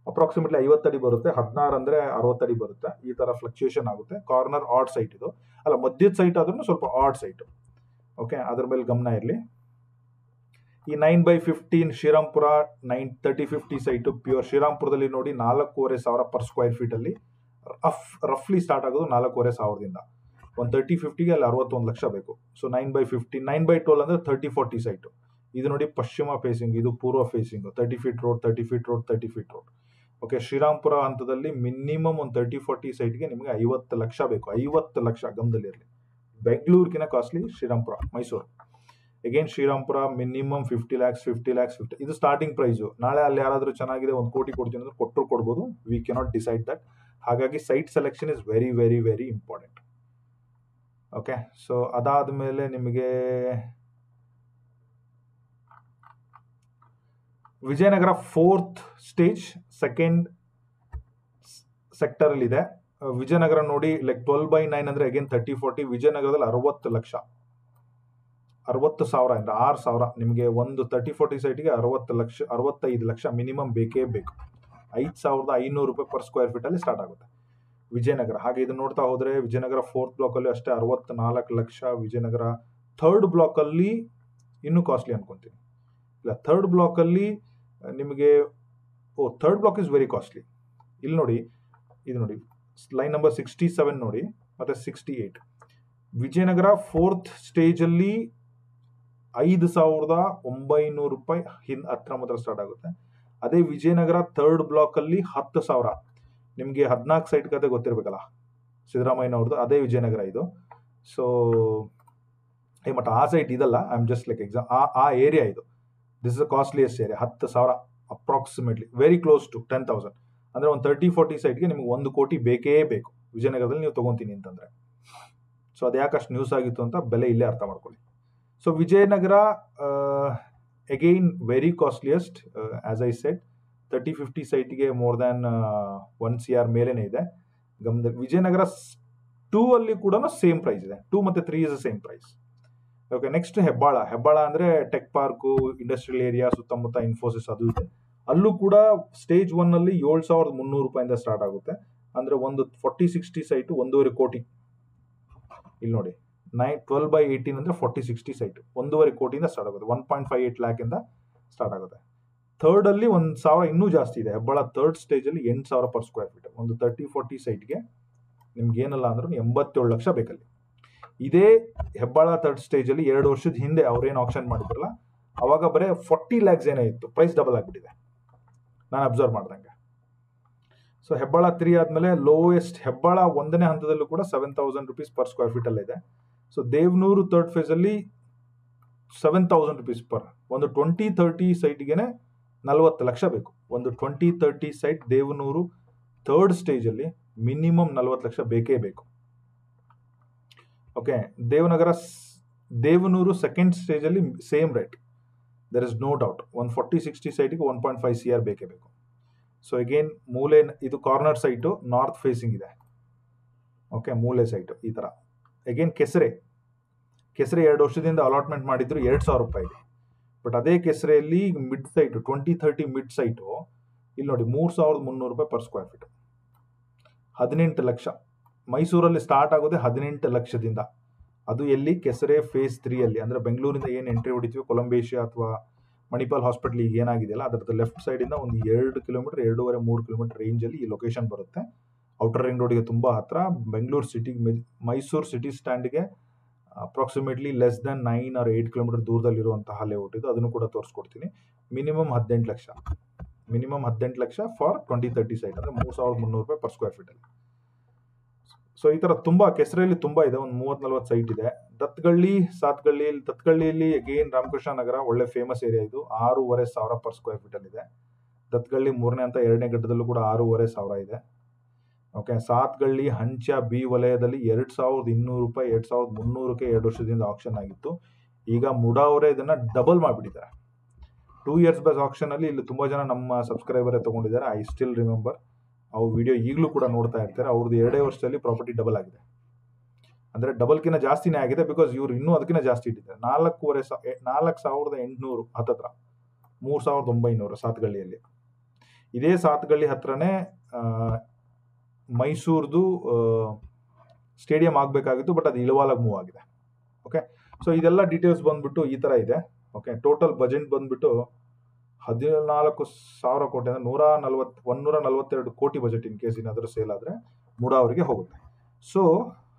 ಅಪ್ರಾಕ್ಸಿಮೇಟ್ಲಿ 50 ಅಡಿ ಬರುತ್ತೆ. 16 ಅಂದರೆ 60 ಅಡಿ ಬರುತ್ತೆ. ಈ ಥರ ಫ್ಲಕ್ಚುಯೇಷನ್ ಆಗುತ್ತೆ. ಕಾರ್ನರ್ ಆಡ್ ಸೈಟ್ ಇದು, ಅಲ್ಲ ಮಧ್ಯದ ಸೈಟ್ ಆದ್ರೂ ಸ್ವಲ್ಪ ಆಡ್ ಸೈಟು. ಓಕೆ, ಅದ್ರ ಮೇಲೆ ಗಮನ ಇರಲಿ. ಈ 9/15 ಶ್ರೀರಾಮ್ಪುರ 3050 ಸೈಟು ಪ್ಯೂರ್ ಶ್ರೀರಾಮ್ಪುರದಲ್ಲಿ ನೋಡಿ 4,500 ಪರ್ ಸ್ಕ್ವೇರ್ ಫೀಟಲ್ಲಿ ರಫ್ಲಿ ಸ್ಟಾರ್ಟ್ ಆಗೋದು 4,500ದಿಂದ. ಒಂದು 3050ಗೆ ಅಲ್ಲಿ 61 ಲಕ್ಷ ಬೇಕು. ಸೊ 9/15 9/12 ಅಂದರೆ 3040 ಸೈಟು. ಇದು ನೋಡಿ ಪಶ್ಚಿಮ ಫೇಸಿಂಗ್, ಇದು ಪೂರ್ವ facing, 30 feet road 30 feet road 30 feet road. Okay, Srirampura ಹಂತದಲ್ಲಿ ಮಿನಿಮಮ್ ಒಂದು 3040 ಸೈಟ್ಗೆ ನಿಮಗೆ 50 ಲಕ್ಷ ಬೇಕು. 50 ಲಕ್ಷ ಗಮನದಲ್ಲಿರಲಿ. ಬೆಂಗಳೂರಿಗಿನ costly Srirampura, Mysuru. Again Srirampura minimum 50 lakhs 50 lakhs 50. ಇದು ಸ್ಟಾರ್ಟಿಂಗ್ ಪ್ರೈಸು. ನಾಳೆ ಅಲ್ಲಿ ಯಾರಾದರೂ ಚೆನ್ನಾಗಿದೆ 1 ಕೋಟಿ ಕೊಡ್ತೀನಿ ಅಂದ್ರೆ ಕೊಟ್ಟರು ಕೊಡ್ಬೋದು. We cannot decide that. ಹಾಗಾಗಿ site selection is very very very important. Okay, so ಅದಾದ ಮೇಲೆ ನಿಮಗೆ Vijayanagara 4th stage 2nd ಸೆಕ್ಟರಲ್ಲಿದೆ. Vijayanagara ನೋಡಿ ಲೈಕ್ 12/9 ಅಂದರೆ ಅಗೇನ್ 3040. ವಿಜಯನಗರದಲ್ಲಿ 60 ಲಕ್ಷ 60,000 ಅಂದರೆ 6,000 ನಿಮಗೆ ಒಂದು 30-40 ಸೈಟಿಗೆ 65 ಲಕ್ಷ ಮಿನಿಮಮ್ ಬೇಕೇ ಬೇಕು. 5,500 ರೂಪಾಯಿ ಪರ್ ಸ್ಕ್ವೇರ್ ಫೀಟಲ್ಲಿ ಸ್ಟಾರ್ಟ್ ಆಗುತ್ತೆ ವಿಜಯನಗರ. ಹಾಗೆ ಇದು ನೋಡ್ತಾ ಹೋದರೆ ವಿಜಯನಗರ 4th ಬ್ಲಾಕಲ್ಲಿ ಅಷ್ಟೇ 64 ಲಕ್ಷ. ವಿಜಯನಗರ 3rd ಬ್ಲಾಕಲ್ಲಿ ಇನ್ನೂ ಕಾಸ್ಟ್ಲಿ ಅನ್ಕೊಂತೀನಿ. ಇಲ್ಲ, 3rd ಬ್ಲಾಕಲ್ಲಿ ನಿಮಗೆ 3rd block is very costly. ಇಲ್ಲಿ ನೋಡಿ, ಇದು ನೋಡಿ ಲೈನ್ ನಂಬರ್ 67 ನೋಡಿ ಮತ್ತೆ 68. ವಿಜಯನಗರ 4th ಸ್ಟೇಜಲ್ಲಿ 5,900 ರೂಪಾಯಿ ಹತ್ರ ಮಾತ್ರ ಸ್ಟಾರ್ಟ್ ಆಗುತ್ತೆ. ಅದೇ ವಿಜಯನಗರ 3rd ಬ್ಲಾಕಲ್ಲಿ 10,000. ನಿಮಗೆ 14 ಸೈಟ್ ಕತೆ ಗೊತ್ತಿರಬೇಕಲ್ಲ ಸಿದ್ದರಾಮಯ್ಯ ಅವ್ರದ್ದು, ಅದೇ ವಿಜಯನಗರ ಇದು. ಸೊ ಬಟ್ ಆ ಸೈಟ್ ಇದಲ್ಲ, I am just like exam, ಆ ಏರಿಯಾ ಇದು. This is a costliest area. 10,000 approximately, very close to 10,000. ಅಂದರೆ ಒಂದು 30-40 ಸೈಟ್ಗೆ ನಿಮಗೆ 1 ಕೋಟಿ ಬೇಕೇ ಬೇಕು ವಿಜಯನಗರದಲ್ಲಿ ನೀವು ತೊಗೊತೀನಿ ಅಂತಂದರೆ. ಸೊ ಅದು ಯಾಕಷ್ಟು ನ್ಯೂಸ್ ಆಗಿತ್ತು ಅಂತ ಬೆಲೆ ಇಲ್ಲೇ ಅರ್ಥ ಮಾಡ್ಕೊಳ್ಳಿ. So Vijayanagara again very costliest. As I said 30-50 ಸೈಟ್ಗೆ ಮೋರ್ ದ್ಯಾನ್ 1 CR ಮೇಲೇನೆ ಇದೆ ಗಮನದಲ್ಲಿ. ವಿಜಯನಗರ 2 ಅಲ್ಲಿ ಕೂಡ ಸೇಮ್ ಪ್ರೈಸ್ ಇದೆ. 2 ಮತ್ತು 3 is the same price. Okay, next Hebbal ಅಂದರೆ ಟೆಕ್ ಪಾರ್ಕು, ಇಂಡಸ್ಟ್ರಿಯಲ್ ಏರಿಯಾ, ಸುತ್ತಮುತ್ತ ಇನ್ಫೋಸಿಸ್ ಅದು ಇದೆ. ಅಲ್ಲೂ ಕೂಡ ಸ್ಟೇಜ್ 1 ಅಲ್ಲಿ 7,300 ರೂಪಾಯಿಂದ ಸ್ಟಾರ್ಟ್ ಆಗುತ್ತೆ. ಅಂದರೆ ಒಂದು 40-60 ಸೈಟು 1.5 ಕೋಟಿ. ಇಲ್ಲಿ ನೋಡಿ 12/18 ಅಂದರೆ 40-60 ಸೈಟು 1.5 ಕೋಟಿಯಿಂದ ಸ್ಟಾರ್ಟ್ ಆಗುತ್ತೆ. 1.58 lakh ಇಂದ ಸ್ಟಾರ್ಟ್ ಆಗುತ್ತೆ. 3rd ಅಲ್ಲಿ 1,000 ಇನ್ನೂ ಜಾಸ್ತಿ ಇದೆ. ಹೆಬ್ಬಾಳ 3rd ಸ್ಟೇಜಲ್ಲಿ 8,000 ಪರ್ ಸ್ಕ್ವೇರ್ ಫೀಟ್. ಒಂದು 30-40 ಸೈಟ್ಗೆ ನಿಮ್ಗೆ ಏನಲ್ಲ ಅಂದ್ರೂ 87 ಲಕ್ಷ ಬೇಕಲ್ಲಿ. ಇದೇ ಹೆಬ್ಬಾಳ 3rd ಸ್ಟೇಜಲ್ಲಿ 2 ವರ್ಷದ ಹಿಂದೆ ಅವ್ರೇನು ಆಕ್ಷನ್ ಮಾಡಿದ್ರಲ್ಲ, ಅವಾಗ ಬರೀ 40 lakhs ಏನೋ ಇತ್ತು. ಪ್ರೈಸ್ ಡಬಲ್ ಆಗಿಬಿಟ್ಟಿದೆ ನಾನು ಅಬ್ಸರ್ವ್ ಮಾಡ್ದಂಗೆ. ಸೊ ಹೆಬ್ಬಾಳ 3 ಆದಮೇಲೆ ಲೋಯೆಸ್ಟ್ ಹೆಬ್ಬಾಳ 1ನೇ ಹಂತದಲ್ಲೂ ಕೂಡ 7,000 ರೂಪೀಸ್ ಪರ್ ಸ್ಕ್ವೇರ್ ಫೀಟಲ್ಲಿ ಇದೆ. ಸೊ ದೇವನೂರು 3rd ಫೇಸಲ್ಲಿ 7,000 ರೂಪೀಸ್ ಪರ್. ಒಂದು 20-30 ಸೈಟ್ಗೆ 40 ಲಕ್ಷ ಬೇಕು. ಒಂದು 20-30 ಸೈಟ್ ದೇವನೂರು 3rd ಸ್ಟೇಜಲ್ಲಿ ಮಿನಿಮಮ್ 40 ಲಕ್ಷ ಬೇಕೇ ಬೇಕು. ಓಕೆ, ದೇವನೂರು 2nd ಸ್ಟೇಜಲ್ಲಿ same rate, there is no doubt. ಒಂದು 40-60 ಸೈಟಿಗೆ 1.5 CR ಬೇಕೇ ಬೇಕು. ಸೊ ಅಗೇನ್ ಮೂಲೆ, ಇದು ಕಾರ್ನರ್ ಸೈಟು, ನಾರ್ತ್ ಫೇಸಿಂಗ್ ಇದೆ. ಓಕೆ, ಮೂಲೆ ಸೈಟು ಈ ಥರ. ಅಗೇನ್ ಕೆಸರೆ 2 ವರ್ಷದಿಂದ ಅಲಾಟ್ಮೆಂಟ್ ಮಾಡಿದ್ರು 2,000 ರೂಪಾಯಿಗೆ. ಬಟ್ ಅದೇ ಕೆಸರೆಯಲ್ಲಿ ಮಿಡ್ ಸೈಟು 20-30 ಮಿಡ್ ಸೈಟು ಇಲ್ಲಿ ನೋಡಿ 3,300 ರೂಪಾಯಿ ಪರ್ ಸ್ಕ್ವೇರ್ ಫೀಟ್, 18 ಲಕ್ಷ. ಮೈಸೂರಲ್ಲಿ ಸ್ಟಾರ್ಟ್ ಆಗೋದೇ 18 ಲಕ್ಷದಿಂದ. ಅದು ಎಲ್ಲಿ? ಕೆಸರೆ ಫೇಸ್ 3 ಅಲ್ಲಿ. ಅಂದರೆ ಬೆಂಗಳೂರಿಂದ ಏನು ಎಂಟ್ರಿ ಹೊಡಿತೀವಿ ಕೊಲಂಬೇಶಿಯಾ ಅಥವಾ ಮಣಿಪಾಲ್ ಹಾಸ್ಪಿಟಲ್ ಈಗ ಏನಾಗಿದೆಯಲ್ಲ, ಅದರದ್ದು ಲೆಫ್ಟ್ ಸೈಡಿಂದ ಒಂದು 2 ಕಿಲೋಮೀಟರ್ 2.5-3 ಕಿಲೋಮೀಟರ್ ರೇಂಜಲ್ಲಿ ಈ ಲೊಕೇಶನ್ ಬರುತ್ತೆ. ಔಟರ್ ರಿಂಗ್ ರೋಡ್ಗೆ ತುಂಬ ಹತ್ರ. ಬೆಂಗಳೂರು ಸಿಟಿಗೆ, ಮೈಸೂರು ಸಿಟಿ ಸ್ಟ್ಯಾಂಡ್ಗೆ approximately less than 9 or 8 kilometre ದೂರದಲ್ಲಿರುವಂತಹ ಲೇಔಟ್ ಇದು. ಅದನ್ನು ಕೂಡ ತೋರಿಸ್ಕೊಡ್ತೀನಿ. ಮಿನಿಮಮ್ 18 ಲಕ್ಷ ಫಾರ್ 20-30 ಸೈಟ್, ಅಂದರೆ 3,300 ರೂಪಾಯಿ ಪರ್ ಸ್ಕ್ವೇರ್ ಫೀಟಲ್ಲಿ. ಸೊ ಈ ಥರ ತುಂಬ ಕೆಸರೆಯಲ್ಲಿ ತುಂಬ ಇದೆ. ಒಂದು 30-40 ಸೈಟ್ ಇದೆ. ದತ್ಗಳ್ಳಿಯಲ್ಲಿ ಅಗೇನ್ ರಾಮಕೃಷ್ಣ ನಗರ ಒಳ್ಳೆ ಫೇಮಸ್ ಏರಿಯಾ ಇದು. 6,500 ಪರ್ ಸ್ಕ್ವೇರ್ ಫೀಟಲ್ಲಿದೆ. ದತ್ಗಳ್ಳಿ 3ನೇ ಹಂತ 2ನೇ ಘಟ್ಟದಲ್ಲೂ ಕೂಡ 6,500 ಇದೆ. ಓಕೆ, ಸಾತ್ಗಳ್ಳಿ ಹಂಚ ಬಿ ವಲಯದಲ್ಲಿ 2,200 ರೂಪಾಯಿ 2,300ಕ್ಕೆ 2 ವರ್ಷದಿಂದ ಆಕ್ಷನ್ ಆಗಿತ್ತು. ಈಗ ಮುಡಾ ಅವರೇ ಇದನ್ನ ಡಬಲ್ ಮಾಡಿಬಿಟ್ಟಿದ್ದಾರೆ. 2 years ಬ್ಯಾಕ್ ಆಕ್ಷನಲ್ಲಿ ಇಲ್ಲಿ ತುಂಬ ಜನ ನಮ್ಮ ಸಬ್ಸ್ಕ್ರೈಬರೇ ತೊಗೊಂಡಿದ್ದಾರೆ. I still remember. ಅವ್ರ ವಿಡಿಯೋ ಈಗಲೂ ಕೂಡ ನೋಡ್ತಾ ಇರ್ತಾರೆ. ಅವ್ರದ್ದು 2 ವರ್ಷದಲ್ಲಿ ಪ್ರಾಪರ್ಟಿ ಡಬಲ್ ಆಗಿದೆ. ಅಂದರೆ ಡಬಲ್ಕಿಂತ ಜಾಸ್ತಿನೇ ಆಗಿದೆ. ಬಿಕಾಸ್ ಇವ್ರು ಇನ್ನೂ ಅದಕ್ಕಿಂತ ಜಾಸ್ತಿ ಇಟ್ಟಿದ್ದಾರೆ. 4,800 ಹತ್ತತ್ರ 3,900 ಸಾತ್ಗಳ್ಳಿಯಲ್ಲಿ. ಇದೇ ಸಾತ್ಗಳ್ಳಿ ಹತ್ರನೇ ಮೈಸೂರ್ದು ಸ್ಟೇಡಿಯಂ ಆಗಬೇಕಾಗಿತ್ತು. ಬಟ್ ಅದು ಇಳವಾಲಾಗಿ ಮೂವ್ ಆಗಿದೆ. ಓಕೆ, ಸೊ ಇದೆಲ್ಲ ಡೀಟೇಲ್ಸ್ ಬಂದ್ಬಿಟ್ಟು ಈ ಥರ ಇದೆ. ಓಕೆ, ಟೋಟಲ್ ಬಜೆಟ್ ಬಂದ್ಬಿಟ್ಟು 14,000 ಕೋಟಿ, ಅಂದರೆ 142 ಕೋಟಿ ಬಜೆಟ್. ಇನ್ ಕೇಸ್ ಏನಾದರೂ ಸೇಲ್ ಆದರೆ ಮುಡಾ ಅವರಿಗೆ ಹೋಗುತ್ತೆ. ಸೊ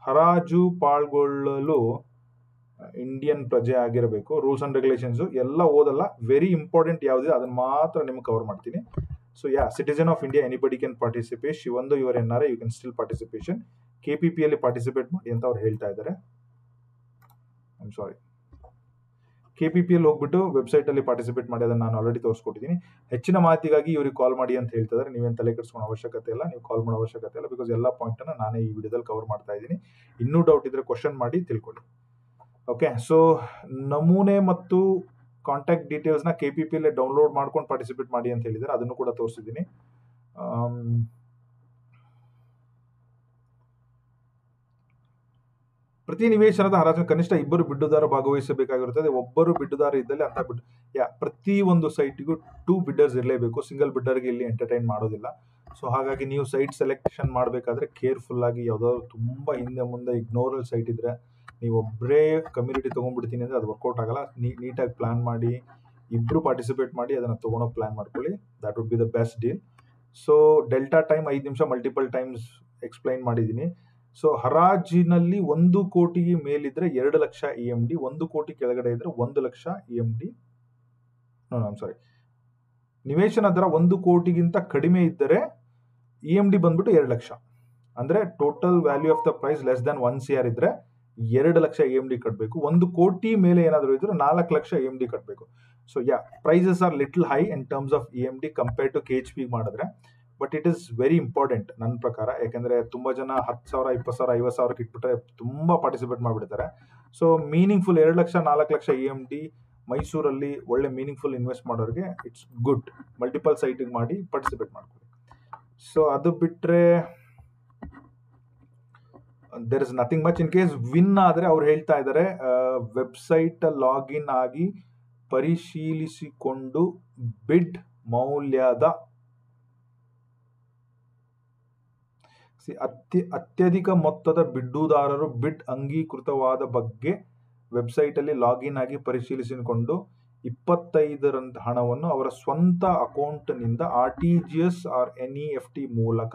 ಹರಾಜು ಪಾಲ್ಗೊಳ್ಳಲು ಇಂಡಿಯನ್ ಪ್ರಜೆ ಆಗಿರಬೇಕು. ರೂಲ್ಸ್ ಅಂಡ್ ರೆಗ್ಯುಲೇಷನ್ಸು ಎಲ್ಲ ಓದಲ್ಲ. ವೆರಿ ಇಂಪಾರ್ಟೆಂಟ್ ಯಾವುದಿದೆ ಅದನ್ನು ಮಾತ್ರ ನಿಮಗೆ ಕವರ್ ಮಾಡ್ತೀನಿ. So citizen of India anybody can participate. ಶಿವಂದು your NRI you can still participation. KPPಯಲ್ಲಿ ಪಾರ್ಟಿಸಿಪೇಟ್ ಮಾಡಿ ಅಂತ ಅವ್ರು ಹೇಳ್ತಾ ಇದ್ದಾರೆ. ಐಮ್ ಸಾರಿ, KPPಯಲ್ಲಿ ಹೋಗ್ಬಿಟ್ಟು ವೆಬ್ಸೈಟಲ್ಲಿ ಪಾರ್ಟಿಸಿಪೇಟ್ ಮಾಡಿ. ಅದನ್ನು ನಾನು ಆಲ್ರೆಡಿ ತೋರಿಸ್ಕೊಟ್ಟಿದ್ದೀನಿ. ಹೆಚ್ಚಿನ ಮಾಹಿತಿಗಾಗಿ ಇವ್ರಿಗೆ ಕಾಲ್ ಮಾಡಿ ಅಂತ ಹೇಳ್ತಿದ್ದಾರೆ. ನೀವೇನು ತಲೆ ಕೆಡಿಸ್ಕೊಳ್ಳೋ ಅವಶ್ಯಕತೆ ಇಲ್ಲ, ನೀವು ಕಾಲ್ ಮಾಡೋ ಅವಶ್ಯಕತೆ ಇಲ್ಲ. ಬಿಕಾಸ್ ಎಲ್ಲ ಪಾಯಿಂಟನ್ನು ನಾನೇ ಈ ವಿಡಿಯೋದಲ್ಲಿ ಕವರ್ ಮಾಡ್ತಾ ಇದ್ದೀನಿ. ಇನ್ನೂ ಡೌಟ್ ಇದ್ದರೆ ಕ್ವಶನ್ ಮಾಡಿ ತಿಳ್ಕೊಳ್ಳಿ. ಓಕೆ, ಸೊ ನಮೂನೆ ಮತ್ತು ಕಾಂಟ್ಯಾಕ್ಟ್ ಡೀಟೇಲ್ಸ್ನ KPPಯಲ್ಲಿ ಡೌನ್ಲೋಡ್ ಮಾಡ್ಕೊಂಡು ಪಾರ್ಟಿಸಿಪೇಟ್ ಮಾಡಿ ಅಂತ ಹೇಳಿದ್ದಾರೆ. ಅದನ್ನು ಕೂಡ ತೋರಿಸಿದ್ದೀನಿ. ಪ್ರತಿ ನಿವೇಶನದ ಹರಾಜಿನ ಕನಿಷ್ಠ 2 ಬಿಡ್ಡುದಾರ ಭಾಗವಹಿಸಬೇಕಾಗಿರುತ್ತದೆ. ಒಬ್ಬರು ಬಿಡ್ಡುದಾರ ಇದ್ದಲ್ಲಿ ಅಂತ ಪ್ರತಿ ಒಂದು ಸೈಟ್ಗೂ 2 ಬಿಡ್ಡರ್ಸ್ ಇರಲೇಬೇಕು. ಸಿಂಗಲ್ ಬಿಡ್ಡರ್ಗೆ ಇಲ್ಲಿ ಎಂಟರ್ಟೈನ್ ಮಾಡೋದಿಲ್ಲ. ಸೊ ಹಾಗಾಗಿ ನೀವು ಸೈಟ್ ಸೆಲೆಕ್ಷನ್ ಮಾಡಬೇಕಾದ್ರೆ ಕೇರ್ಫುಲ್ ಆಗಿ, ಯಾವ್ದಾದ್ರು ತುಂಬಾ ಹಿಂದೆ ಮುಂದೆ ಇಗ್ನೋರಲ್ ಸೈಟ್ ಇದ್ರೆ, ನೀವು ಒಬ್ಬರೇ ಕಮ್ಯುನಿಟಿ ತೊಗೊಂಡ್ಬಿಡ್ತೀನಿ ಅಂದ್ರೆ ಅದು ವರ್ಕೌಟ್ ಆಗಲ್ಲ. ನೀಟಾಗಿ ಪ್ಲಾನ್ ಮಾಡಿ, ಇಬ್ರು ಪಾರ್ಟಿಸಿಪೇಟ್ ಮಾಡಿ ಅದನ್ನ ತೊಗೊಳೋ ಪ್ಲಾನ್ ಮಾಡ್ಕೊಳ್ಳಿ. That would be the best deal. So delta time 5 ನಿಮಿಷ ಮಲ್ಟಿಪಲ್ ಟೈಮ್ಸ್ ಎಕ್ಸ್ಪ್ಲೈನ್ ಮಾಡಿದ್ದೀನಿ. ಸೊ ಹರಾಜಿನಲ್ಲಿ 1 ಕೋಟಿಗೆ ಮೇಲಿದ್ರೆ 2 ಲಕ್ಷ EMD, 1 ಕೋಟಿ ಕೆಳಗಡೆ ಇದ್ರೆ 1 ಲಕ್ಷ EMD. ಸಾರಿ, ನಿವೇಶನ ದರ 1 ಕೋಟಿಗಿಂತ ಕಡಿಮೆ ಇದ್ದರೆ EMD ಬಂದ್ಬಿಟ್ಟು 2 ಲಕ್ಷ. ಅಂದ್ರೆ total value of the price less than 1 CR ಇದ್ರೆ 2 ಲಕ್ಷ EMD ಕಟ್ಟಬೇಕು. 1 ಕೋಟಿ ಮೇಲೆ ಏನಾದರೂ ಇದ್ರೆ 4 ಲಕ್ಷ EMD ಕಟ್ಟಬೇಕು. So prices are little high in terms of EMD compared to KHP ಮಾಡಿದ್ರೆ. But it is very important ನನ್ನ ಪ್ರಕಾರ. ಯಾಕಂದ್ರೆ ತುಂಬಾ ಜನ 10,000, 20,000, 50,000 ಇಟ್ಬಿಟ್ರೆ ತುಂಬಾ ಪಾರ್ಟಿಸಿಪೇಟ್ ಮಾಡಿಬಿಡ್ತಾರೆ. So meaningful 2 lakh 4 lakh EMD ಮೈಸೂರಲ್ಲಿ ಒಳ್ಳೆ ಮೀನಿಂಗ್ಫುಲ್ ಇನ್ವೆಸ್ಟ್ ಮಾಡೋರಿಗೆ ಇಟ್ಸ್ ಗುಡ್. ಮಲ್ಟಿಪಲ್ ಸೈಟಿಗೆ ಮಾಡಿ ಪಾರ್ಟಿಸಿಪೇಟ್ ಮಾಡ್ಕೊಳ್ಳಿ. ಸೊ ಅದು ಬಿಟ್ರೆ there is nothing much. In case win ಆದ್ರೆ ಅವ್ರು ಹೇಳ್ತಾ ಇದ್ದಾರೆ ವೆಬ್ಸೈಟ್ ಲಾಗಿನ್ ಆಗಿ ಪರಿಶೀಲಿಸಿಕೊಂಡು ಬಿಡ್ ಮೌಲ್ಯದ ಅತ್ಯಧಿಕ ಮೊತ್ತದ ಬಿಡ್ಡುದಾರರು ಬಿಡ್ ಅಂಗೀಕೃತವಾದ ಬಗ್ಗೆ ವೆಬ್ಸೈಟ್ ಅಲ್ಲಿ ಲಾಗಿನ್ ಆಗಿ ಪರಿಶೀಲಿಸಿಕೊಂಡು 25 ಹಣವನ್ನು ಅವರ ಸ್ವಂತ ಅಕೌಂಟ್ ನಿಂದ RTGS ಆರ್ NEFT ಮೂಲಕ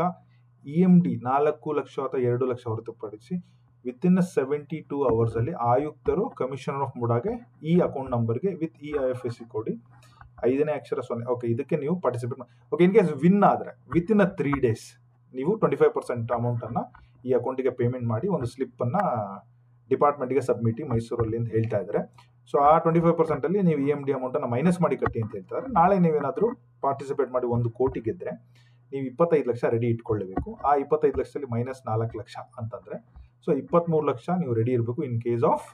EMD 4 ಲಕ್ಷ ಅಥವಾ 2 ಲಕ್ಷ ಹೊರತುಪಡಿಸಿ ವಿತಿನ್ 72 ಅವರ್ಸ್ ಅಲ್ಲಿ ಆಯುಕ್ತರು ಕಮಿಷನರ್ ಆಫ್ ಮುಡಾಗೆ ಈ ಅಕೌಂಟ್ ನಂಬರ್ಗೆ ವಿತ್ EIFSC ಕೊಡಿ 5ನೇ ಅಕ್ಷರ 0. ಓಕೆ, ಇದಕ್ಕೆ ನೀವು ಪಾರ್ಟಿಸಿಪೇಟ್ ಮಾಡಿ. ಓಕೆ, ಇನ್ ಕೇಸ್ ವಿನ್ ಆದ್ರೆ ವಿತಿನ್ 3 days ನೀವು 25% ಅಮೌಂಟ್ ಅನ್ನ ಈ ಅಕೌಂಟಿಗೆ ಪೇಮೆಂಟ್ ಮಾಡಿ ಒಂದು ಸ್ಲಿಪ್ ಅನ್ನ ಡಿಪಾರ್ಟ್ಮೆಂಟ್ಗೆ ಸಬ್ಮಿಟ್ ಮೈಸೂರಲ್ಲಿ ಅಂತ ಹೇಳ್ತಾ ಇದ್ದಾರೆ. ಸೊ ಆ 25% ಅಲ್ಲಿ ನೀವು EMD ಅಮೌಂಟ್ ಅನ್ನ ಮೈನಸ್ ಮಾಡಿ ಕಟ್ಟಿ ಅಂತ ಹೇಳ್ತಾರೆ. ನಾಳೆ ನೀವೇನಾದ್ರೂ ಪಾರ್ಟಿಸಿಪೇಟ್ ಮಾಡಿ 1 ಕೋಟಿ ಗೆದ್ರೆ ನೀವು 25 ಲಕ್ಷ ರೆಡಿ ಇಟ್ಕೊಳ್ಳಬೇಕು. ಆ 25 ಲಕ್ಷದಲ್ಲಿ ಮೈನಸ್ 4 ಲಕ್ಷ ಅಂತಂದ್ರೆ ಸೊ 23 ಲಕ್ಷ ನೀವು ರೆಡಿ ಇರಬೇಕು. ಇನ್ ಕೇಸ್ ಆಫ್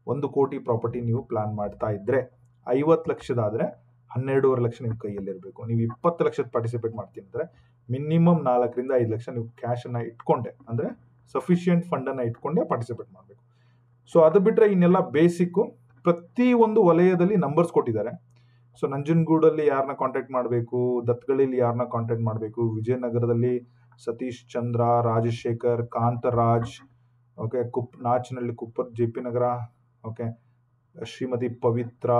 1 ಕೋಟಿ ಪ್ರಾಪರ್ಟಿ ನೀವು ಪ್ಲಾನ್ ಮಾಡ್ತಾ ಇದ್ರೆ. 50 ಲಕ್ಷದಾದ್ರೆ 12.5 ಲಕ್ಷ ನಿಮ್ಮ ಕೈಯಲ್ಲಿ ಇರಬೇಕು. ನೀವು 20 ಲಕ್ಷದ ಪಾರ್ಟಿಸಿಪೇಟ್ ಮಾಡ್ತೀನಿ ಅಂದ್ರೆ ಮಿನಿಮಮ್ 4 ರಿಂದ 5 ಲಕ್ಷ ನೀವು ಕ್ಯಾಶ್ ಅನ್ನ ಇಟ್ಕೊಂಡೆ, ಅಂದ್ರೆ ಸಫಿಶಿಯಂಟ್ ಫಂಡ್ ಅನ್ನ ಇಟ್ಕೊಂಡೆ ಪಾರ್ಟಿಸಿಪೇಟ್ ಮಾಡಬೇಕು. ಸೊ ಅದು ಬಿಟ್ರೆ ಇನ್ನೆಲ್ಲ ಬೇಸಿಕ್. ಪ್ರತಿ ಒಂದು ವಲಯದಲ್ಲಿ ನಂಬರ್ಸ್ ಕೊಟ್ಟಿದ್ದಾರೆ. ಸೊ ನಂಜನಗೂಡಲ್ಲಿ ಯಾರನ್ನ ಕಾಂಟ್ಯಾಕ್ಟ್ ಮಾಡಬೇಕು, ದತ್ಗಳಲ್ಲಿ ಯಾರನ್ನ ಕಾಂಟ್ಯಾಕ್ಟ್ ಮಾಡಬೇಕು, ವಿಜಯನಗರದಲ್ಲಿ ಸತೀಶ್ ಚಂದ್ರ, ರಾಜಶೇಖರ್, ಕಾಂತರಾಜ್, ಓಕೆ, ನಾಚನಹಳ್ಳಿ, ಕುಪ್ಪರ್, JP ನಗರ, ಓಕೆ, ಶ್ರೀಮತಿ ಪವಿತ್ರ,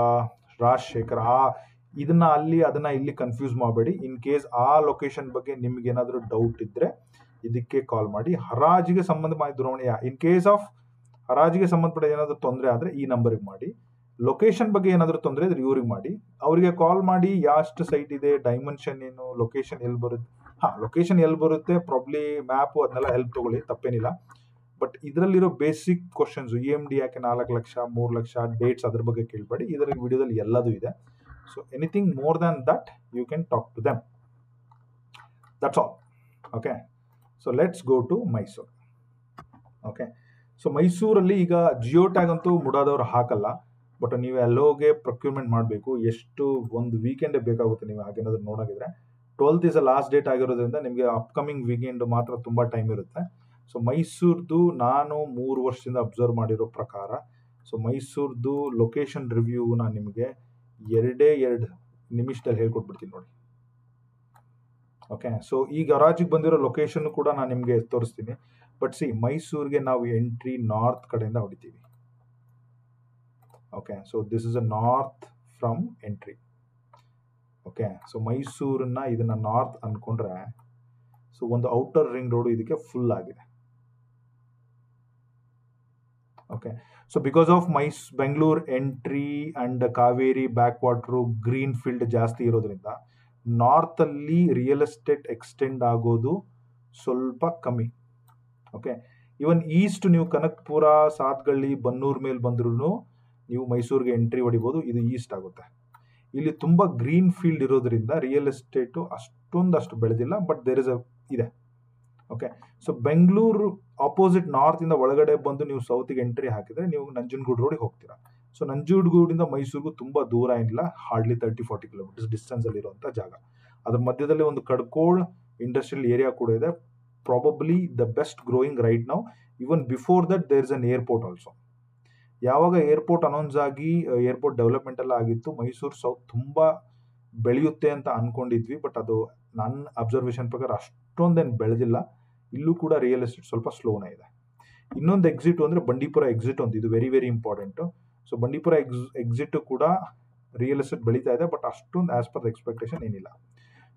ರಾಜಶೇಖರ್. ಇದನ್ನ ಅಲ್ಲಿ ಅದನ್ನ ಇಲ್ಲಿ ಕನ್ಫ್ಯೂಸ್ ಮಾಡಬೇಡಿ. ಇನ್ ಕೇಸ್ ಆ ಲೊಕೇಶನ್ ಬಗ್ಗೆ ನಿಮ್ಗೆ ಏನಾದರೂ ಡೌಟ್ ಇದ್ರೆ ಇದಕ್ಕೆ ಕಾಲ್ ಮಾಡಿ. ಹರಾಜಿಗೆ ಸಂಬಂಧ ದೂರವಾಣಿ, ಇನ್ ಕೇಸ್ ಆಫ್ ಹರಾಜಿಗೆ ಸಂಬಂಧಪಟ್ಟ ಏನಾದರೂ ತೊಂದರೆ ಆದ್ರೆ ಈ ನಂಬರ್ಗೆ ಮಾಡಿ. ಲೊಕೇಶನ್ ಬಗ್ಗೆ ಏನಾದರೂ ತೊಂದರೆ ಇದ್ರೆ ಇವ್ರಿಗೆ ಮಾಡಿ. ಅವರಿಗೆ ಕಾಲ್ ಮಾಡಿ ಎಷ್ಟು ಸೈಟ್ ಇದೆ, ಡೈಮೆನ್ಷನ್ ಏನು, ಲೊಕೇಶನ್ ಎಲ್ಲಿ ಬರುತ್ತೆ, ಲೊಕೇಶನ್ ಎಲ್ಲಿ ಬರುತ್ತೆ, ಪ್ರಾಬ್ಲಿ ಮ್ಯಾಪು, ಅದನ್ನೆಲ್ಲ ಹೆಲ್ಪ್ ತಗೊಳ್ಳಿ, ತಪ್ಪೇನಿಲ್ಲ. ಬಟ್ ಇದರಲ್ಲಿರೋ ಬೇಸಿಕ್ ಕ್ವಶನ್ಸ್ EMD ಯಾಕೆ 4 ಲಕ್ಷ 3 ಲಕ್ಷ ಡೇಟ್ಸ್ ಅದ್ರ ಬಗ್ಗೆ ಕೇಳಬೇಡಿ. ಇದರ ವಿಡಿಯೋದಲ್ಲಿ ಎಲ್ಲದೂ ಇದೆ. So anything more than that you can talk to them. That's all. Okay, so let's go to Mysuru. Okay, so ಮೈಸೂರಲ್ಲಿ ಈಗ ಜಿಯೋ ಟ್ಯಾಗ್ ಅಂತೂ ಮುಡಾದವ್ರು ಹಾಕಲ್ಲ. ಬಟ್ ನೀವು ಎಲ್ಲೋಗೆ ಪ್ರೊಕ್ಯೂರ್ಮೆಂಟ್ ಮಾಡಬೇಕು. ಎಷ್ಟು ಒಂದು ವೀಕೆಂಡೇ ಬೇಕಾಗುತ್ತೆ ನೀವು ಹಾಗೇನಾದ್ರು ನೋಡೋಗಿದ್ರೆ. 12th ಇಸ್ ಲಾಸ್ಟ್ ಡೇಟ್ ಆಗಿರೋದ್ರಿಂದ ನಿಮಗೆ ಅಪ್ಕಮಿಂಗ್ ವೀಕೆಂಡ್ ಮಾತ್ರ ತುಂಬ ಟೈಮ್ ಇರುತ್ತೆ. ಸೊ ಮೈಸೂರ್ದು ನಾನು 3 ವರ್ಷದಿಂದ ಅಬ್ಸರ್ವ್ ಮಾಡಿರೋ ಪ್ರಕಾರ, ಸೊ ಮೈಸೂರ್ದು ಲೊಕೇಶನ್ ರಿವ್ಯೂ ನಾನು ನಿಮಗೆ 2 ನಿಮಿಷದಲ್ಲಿ ಹೇಳ್ಕೊಟ್ಬಿಡ್ತೀನಿ ನೋಡಿ. ಓಕೆ, ಸೊ ಈಗ ಹರಾಜಿಗೆ ಬಂದಿರೋ ಲೊಕೇಶನ್ ಕೂಡ ನಾನು ನಿಮಗೆ ತೋರಿಸ್ತೀನಿ. ಬಟ್ ಸಿ, ಮೈಸೂರಿಗೆ ನಾವು ಎಂಟ್ರಿ ನಾರ್ತ್ ಕಡೆಯಿಂದ ಹೊಡಿತೀವಿ. Okay, so this is a north from entry. Okay, so ಮೈಸೂರನ್ನ ಇದನ್ನ ನಾರ್ತ್ ಅನ್ಕೊಂಡ್ರೆ ಸೊ ಒಂದು ಔಟರ್ ರಿಂಗ್ ರೋಡ್ ಇದಕ್ಕೆ ಫುಲ್ ಆಗಿದೆ. Okay, so because of Bengaluru entry and Kaveri back water green field ಜಾಸ್ತಿ ಇರೋದ್ರಿಂದ ನಾರ್ತ್ ಅಲ್ಲಿ ರಿಯಲ್ ಎಸ್ಟೇಟ್ ಎಕ್ಸ್ಟೆಂಡ್ ಆಗೋದು ಸ್ವಲ್ಪ ಕಮ್ಮಿ. ಓಕೆ, ಇವನ್ ಈಸ್ಟ್ ನೀವು ಕನಕಪುರ, ಸಾತ್ಗಳ್ಳಿ, ಬನ್ನೂರ್ ಮೇಲೆ ಬಂದ್ರೂ ನೀವು ಮೈಸೂರಿಗೆ ಎಂಟ್ರಿ ಹೊಡಿಬೋದು. ಇದು ಈಸ್ಟ್ ಆಗುತ್ತೆ. ಇಲ್ಲಿ ತುಂಬಾ ಗ್ರೀನ್ ಫೀಲ್ಡ್ ಇರೋದ್ರಿಂದ ರಿಯಲ್ ಎಸ್ಟೇಟು ಅಷ್ಟು ಬೆಳೆದಿಲ್ಲ. ಬಟ್ ದೇರ್ ಇಸ್ ಇದೆ. Okay, so Bengaluru opposite north ಇಂದ ಒಳಗಡೆ ಬಂದು ನೀವು ಸೌತ್ಗೆ ಎಂಟ್ರಿ ಹಾಕಿದ್ರೆ ನೀವು ನಂಜನಗೂಡು ರೋಡಿಗೆ ಹೋಗ್ತೀರಾ. ಸೊ ನಂಜನಗೂಡಿಂದ ಮೈಸೂರಿಗೂ ತುಂಬಾ ದೂರ ಏನಿಲ್ಲ, ಹಾರ್ಡ್ಲಿ 30-40 ಕಿಲೋಮೀಟರ್ಸ್ ಡಿಸ್ಟೆನ್ಸ್ ಅಲ್ಲಿ ಇರುವಂತ ಜಾಗ. ಅದ್ರ ಮಧ್ಯದಲ್ಲಿ ಒಂದು ಕಡ್ಕೋಳ್ ಇಂಡಸ್ಟ್ರಿಯಲ್ ಏರಿಯಾ ಕೂಡ ಇದೆ. Probably the best growing right now. Even before that there is an airport also. ಯಾವಾಗ ಏರ್ಪೋರ್ಟ್ ಅನೌನ್ಸ್ ಆಗಿ ಏರ್ಪೋರ್ಟ್ ಡೆವಲಪ್ಮೆಂಟ್ ಎಲ್ಲ ಆಗಿತ್ತು, ಮೈಸೂರು ಸೌತ್ ತುಂಬ ಬೆಳೆಯುತ್ತೆ ಅಂತ ಅನ್ಕೊಂಡಿದ್ವಿ. ಬಟ್ ಅದು ನನ್ನ ಅಬ್ಸರ್ವೇಷನ್ ಪ್ರಕಾರ ಅಷ್ಟೊಂದೇನು ಬೆಳೆದಿಲ್ಲ. ಇಲ್ಲೂ ಕೂಡ ರಿಯಲ್ ಎಸ್ಟೇಟ್ ಸ್ವಲ್ಪ ಸ್ಲೋನೇ ಇದೆ. ಇನ್ನೊಂದು ಎಕ್ಸಿಟ್ ಅಂದರೆ ಬಂಡೀಪುರ ಎಕ್ಸಿಟ್ ಒಂದು, ಇದು very very important. So Bandipur exit ಕೂಡ ರಿಯಲ್ ಎಸ್ಟೇಟ್ ಬೆಳೀತಾ ಇದೆ, ಬಟ್ ಅಷ್ಟೊಂದು ಆಸ್ ಪರ್ ಎಕ್ಸ್ಪೆಕ್ಟೇಷನ್ ಏನಿಲ್ಲ.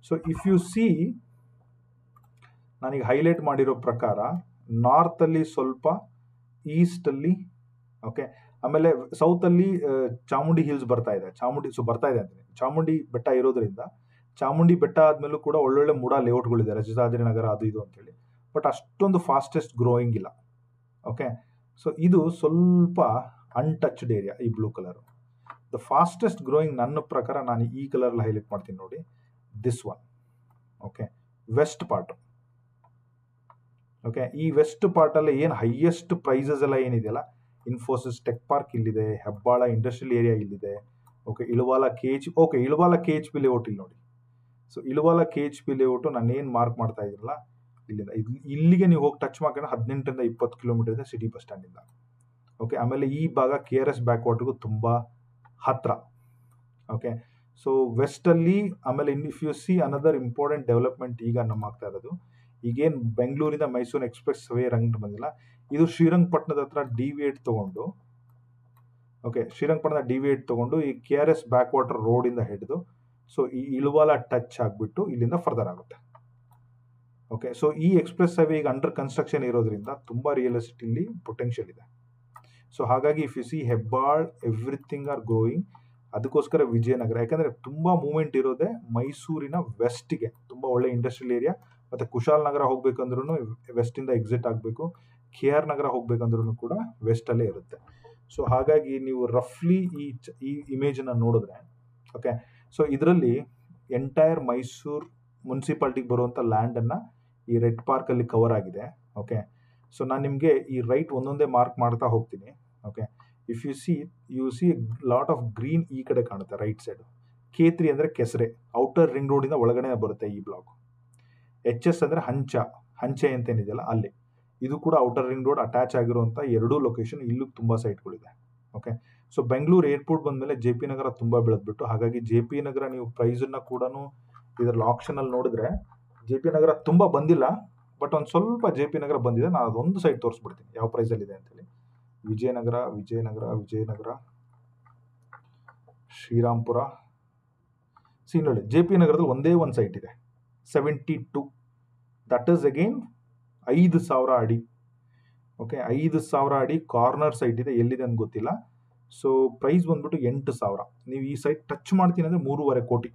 ಸೊ ಇಫ್ ಯು ಸಿ, ನಾನೀಗ ಹೈಲೈಟ್ ಮಾಡಿರೋ ಪ್ರಕಾರ ನಾರ್ತಲ್ಲಿ ಸ್ವಲ್ಪ, ಈಸ್ಟಲ್ಲಿ, ಓಕೆ, ಆಮೇಲೆ ಸೌತಲ್ಲಿ ಚಾಮುಂಡಿ ಹಿಲ್ಸ್ ಬರ್ತಾ ಇದೆ. ಬರ್ತಾ ಇದೆ ಅಂತೀನಿ, ಚಾಮುಂಡಿ ಬೆಟ್ಟ ಇರೋದ್ರಿಂದ ಚಾಮುಂಡಿ ಬೆಟ್ಟ ಆದಮೇಲೂ ಕೂಡ ಒಳ್ಳೊಳ್ಳೆ ಮೂಡ ಲೇಔಟ್ಗಳಿದೆ, ರಜತಾದ್ರಿ ನಗರ ಅದು ಇದು ಅಂತೇಳಿ. ಬಟ್ ಅಷ್ಟೊಂದು ಫಾಸ್ಟೆಸ್ಟ್ ಗ್ರೋಯಿಂಗ್ ಇಲ್ಲ. ಓಕೆ, ಸೊ ಇದು ಸ್ವಲ್ಪ ಅನ್ಟಚ್ಡ್ ಏರಿಯಾ, ಈ blue colour. The fastest growing ನನ್ನ ಪ್ರಕಾರ, ನಾನು ಈ ಕಲರಲ್ಲಿ ಹೈಲೈಟ್ ಮಾಡ್ತೀನಿ ನೋಡಿ, this one. Okay, west part. Okay, ಈ ವೆಸ್ಟ್ ಪಾರ್ಟಲ್ಲಿ ಏನು ಹೈಯೆಸ್ಟ್ ಪ್ರೈಸಸ್ ಎಲ್ಲ ಏನಿದೆಯಲ್ಲ, ಇನ್ಫೋಸಿಸ್ ಟೆಕ್ ಪಾರ್ಕ್ ಇಲ್ಲಿದೆ, ಹೆಬ್ಬಾಳ ಇಂಡಸ್ಟ್ರಿಯಲ್ ಏರಿಯಾ ಇಲ್ಲಿದೆ. ಓಕೆ, ಇಳವಾಲ KHP ಲೇಔಟ್ ಇಲ್ಲಿ ನೋಡಿ. ಸೊ ಇಳವಾಲ KHP ಲೇಔಟು ನಾನು ಏನು ಮಾರ್ಕ್ ಮಾಡ್ತಾ ಇದ್ದೀನಲ್ಲ, ಇಲ್ಲಿಂದ ಇಲ್ಲಿಗೆ ನೀವು ಹೋಗಿ ಟಚ್ ಮಾಡ್ಕೊಂಡು 18ರಿಂದ 20 ಕಿಲೋಮೀಟರ್ ಇದೆ ಸಿಟಿ ಬಸ್ ಸ್ಟ್ಯಾಂಡಿಂದ. ಓಕೆ, ಆಮೇಲೆ ಈ ಭಾಗ KRS ಬ್ಯಾಕ್ ವಾಟರ್ಗೂ ತುಂಬ ಹತ್ರ. ಓಕೆ, ಸೊ ವೆಸ್ಟಲ್ಲಿ, ಆಮೇಲೆ if you C another important development ಈಗ ನಮ್ಮ ಆಗ್ತಾ ಇರೋದು, ಈಗೇನು ಬೆಂಗಳೂರಿಂದ ಮೈಸೂರು ಎಕ್ಸ್ಪ್ರೆಸ್ ವೇ ರಂಗ್ ಬಂದಿಲ್ಲ, ಇದು ಶ್ರೀರಂಗಪಟ್ಟಣದ ಹತ್ರ ಡಿವಿಯೇಟ್ ತಗೊಂಡು, ಓಕೆ, ಶ್ರೀರಂಗಪಟ್ಟಣ ಡಿವಿಯೇಟ್ ತಗೊಂಡು ಈ KRS ಬ್ಯಾಕ್ ವಾಟರ್ ರೋಡಿಂದ ಹಿಡಿದು, ಸೊ ಈ ಇಳವಾಲ ಟಚ್ ಆಗಿಬಿಟ್ಟು ಇಲ್ಲಿಂದ ಫರ್ದರ್ ಆಗುತ್ತೆ. ಓಕೆ, ಸೊ ಈ ಎಕ್ಸ್ಪ್ರೆಸ್ ಹೈವೇ ಈಗ ಅಂಡರ್ ಕನ್ಸ್ಟ್ರಕ್ಷನ್ ಇರೋದ್ರಿಂದ ತುಂಬ ರಿಯಲ್ ಎಸ್ಟೇಟ್ ಇಲ್ಲಿ ಪೊಟೆನ್ಷಿಯಲ್ ಇದೆ. ಸೊ ಹಾಗಾಗಿ if you C Hebbal everything are growing. ಅದಕ್ಕೋಸ್ಕರ ವಿಜಯನಗರ, ಯಾಕಂದರೆ ತುಂಬ ಮೂವ್ಮೆಂಟ್ ಇರೋದೇ ಮೈಸೂರಿನ ವೆಸ್ಟಿಗೆ, ತುಂಬ ಒಳ್ಳೆ ಇಂಡಸ್ಟ್ರಿಯಲ್ ಏರಿಯಾ. ಮತ್ತು ಕುಶಾಲನಗರ ಹೋಗ್ಬೇಕಂದ್ರೂ ವೆಸ್ಟಿಂದ ಎಕ್ಸಿಟ್ ಆಗಬೇಕು, KR ನಗರ ಹೋಗ್ಬೇಕಂದ್ರೂ ಕೂಡ ವೆಸ್ಟಲ್ಲೇ ಇರುತ್ತೆ. ಸೊ ಹಾಗಾಗಿ ನೀವು ರಫ್ಲಿ ಈ ಇಮೇಜನ್ನು ನೋಡಿದ್ರೆ, ಓಕೆ, ಸೊ ಇದರಲ್ಲಿ ಎಂಟೈರ್ ಮೈಸೂರು ಮುನ್ಸಿಪಾಲ್ಟಿಗೆ ಬರುವಂಥ ಲ್ಯಾಂಡನ್ನು ಈ ರೆಡ್ ಪಾರ್ಕಲ್ಲಿ ಕವರ್ ಆಗಿದೆ. ಓಕೆ, ಸೊ ನಾನು ನಿಮಗೆ ಈ ರೈಟ್ ಒಂದೊಂದೇ ಮಾರ್ಕ್ ಮಾಡ್ತಾ ಹೋಗ್ತೀನಿ. Okay, if you C lot of green ಈ ಕಡೆ ಕಾಣುತ್ತೆ ರೈಟ್ ಸೈಡು. K3 ಅಂದರೆ ಕೆಸರೆ, ಔಟರ್ ರಿಂಗ್ ರೋಡಿಂದ ಒಳಗಡೆ ಬರುತ್ತೆ ಈ ಬ್ಲಾಕ್. HS ಅಂದರೆ ಹಂಚೆ ಅಂತೇನಿದೆಯಲ್ಲ ಅಲ್ಲಿ, ಇದು ಕೂಡ ಔಟರ್ ರಿಂಗ್ ರೋಡ್ ಅಟ್ಯಾಚ್ ಆಗಿರುವಂಥ ಎರಡೂ ಲೊಕೇಶನ್. ಇಲ್ಲೂ ತುಂಬ ಸೈಟ್ಗಳಿದೆ. ಓಕೆ, ಸೊ ಬೆಂಗಳೂರು ಏರ್ಪೋರ್ಟ್ ಬಂದಮೇಲೆ JP ನಗರ ತುಂಬ ಬೆಳೆದ್ಬಿಟ್ಟು, ಹಾಗಾಗಿ JP ನಗರ ನೀವು ಪ್ರೈಸನ್ನು ಕೂಡ ಇದರಲ್ಲಿ ಆಪ್ಷನಲ್ಲಿ ನೋಡಿದ್ರೆ JP ನಗರ ತುಂಬ ಬಂದಿಲ್ಲ, ಬಟ್ ಒಂದು ಸ್ವಲ್ಪ JP ನಗರ ಬಂದಿದೆ. ನಾನು ಅದೊಂದು ಸೈಟ್ ತೋರಿಸ್ಬಿಡ್ತೀನಿ ಯಾವ ಪ್ರೈಸಲ್ಲಿದೆ ಅಂತೇಳಿ. ವಿಜಯನಗರ, ಶ್ರೀರಾಮ್ಪುರ. ನೋಡಿ, JP ನಗರದಲ್ಲಿ ಒಂದೇ ಒಂದು ಸೈಟ್ ಇದೆ, 72. ದಟ್ ಈಸ್ ಅಗೇನ್ 5,000 ಅಡಿ. ಓಕೆ, 5,000 ಅಡಿ ಕಾರ್ನರ್ ಸೈಟ್ ಇದೆ, ಎಲ್ಲಿದೆ ಅಂತ ಗೊತ್ತಿಲ್ಲ. ಸೊ ಪ್ರೈಸ್ ಬಂದ್ಬಿಟ್ಟು 8,000. ನೀವು ಈ ಸೈಟ್ ಟಚ್ ಮಾಡ್ತೀನಿ ಅಂದರೆ 3.5 ಕೋಟಿ.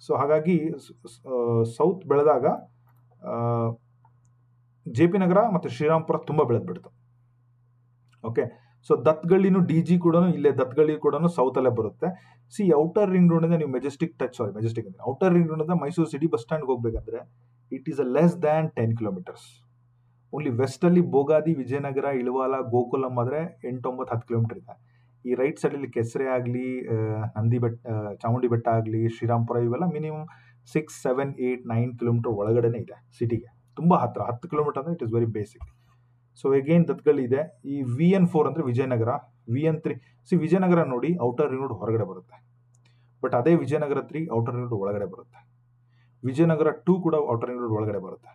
ಸೊ ಹಾಗಾಗಿ ಸೌತ್ ಬೆಳೆದಾಗ JP ನಗರ ಮತ್ತು ಶ್ರೀರಾಮ್ಪುರ ತುಂಬ ಬೆಳೆದ್ಬಿಡ್ತು. ಓಕೆ, ಸೊ ದತ್ಗಳ್ಳಿನೂ DG ಕೂಡ ಇಲ್ಲೇ, ದತ್ಗಳ್ಳಿ ಕೂಡ ಸೌತಲ್ಲೇ ಬರುತ್ತೆ. ಔಟರ್ ರಿಂಗ್ ರೋಡಿಂದ ನೀವು ಔಟರ್ ರಿಂಗ್ ರೋಡಿಂದ ಮೈಸೂರು ಸಿಟಿ ಬಸ್ ಸ್ಟ್ಯಾಂಡ್ಗೆ ಹೋಗ್ಬೇಕಂದ್ರೆ it is a less than 10 kilometres. Only ವೆಸ್ಟಲ್ಲಿ ಬೋಗಾದಿ, ವಿಜಯನಗರ, ಇಳವಾಲ, ಗೋಕುಲಂ ಆದರೆ 8-9-10 ಕಿಲೋಮೀಟರ್ ಇದೆ. ಈ ರೈಟ್ ಸೈಡಲ್ಲಿ ಕೆಸರೆ ಆಗಲಿ, ಚಾಮುಂಡಿ ಬೆಟ್ಟ ಆಗಲಿ, ಶ್ರೀರಾಮ್ಪುರ, ಇವೆಲ್ಲ ಮಿನಿಮಮ್ 6, 7, 8, 9 ಕಿಲೋಮೀಟರ್ ಒಳಗಡೆನೇ ಇದೆ ಸಿಟಿಗೆ, ತುಂಬ ಹತ್ರ. 10 ಕಿಲೋಮೀಟರ್ ಅಂದರೆ it is very basic. So again Dattagalli ಇದೆ. ಈ VN4 ಅಂದರೆ ವಿಜಯನಗರ, VN3. ವಿಜಯನಗರ ನೋಡಿ ಔಟರ್ ರಿಂಗ್ ರೋಡ್ ಹೊರಗಡೆ ಬರುತ್ತೆ, ಬಟ್ ಅದೇ ವಿಜಯನಗರ 3 ಔಟರ್ ರಿಂಗ್ ರೋಡ್ ಒಳಗಡೆ ಬರುತ್ತೆ. ವಿಜಯನಗರ 2 ಕೂಡ ಔಟರ್ ರಿಂಗ್ ರೋಡ್ ಒಳಗಡೆ ಬರುತ್ತೆ.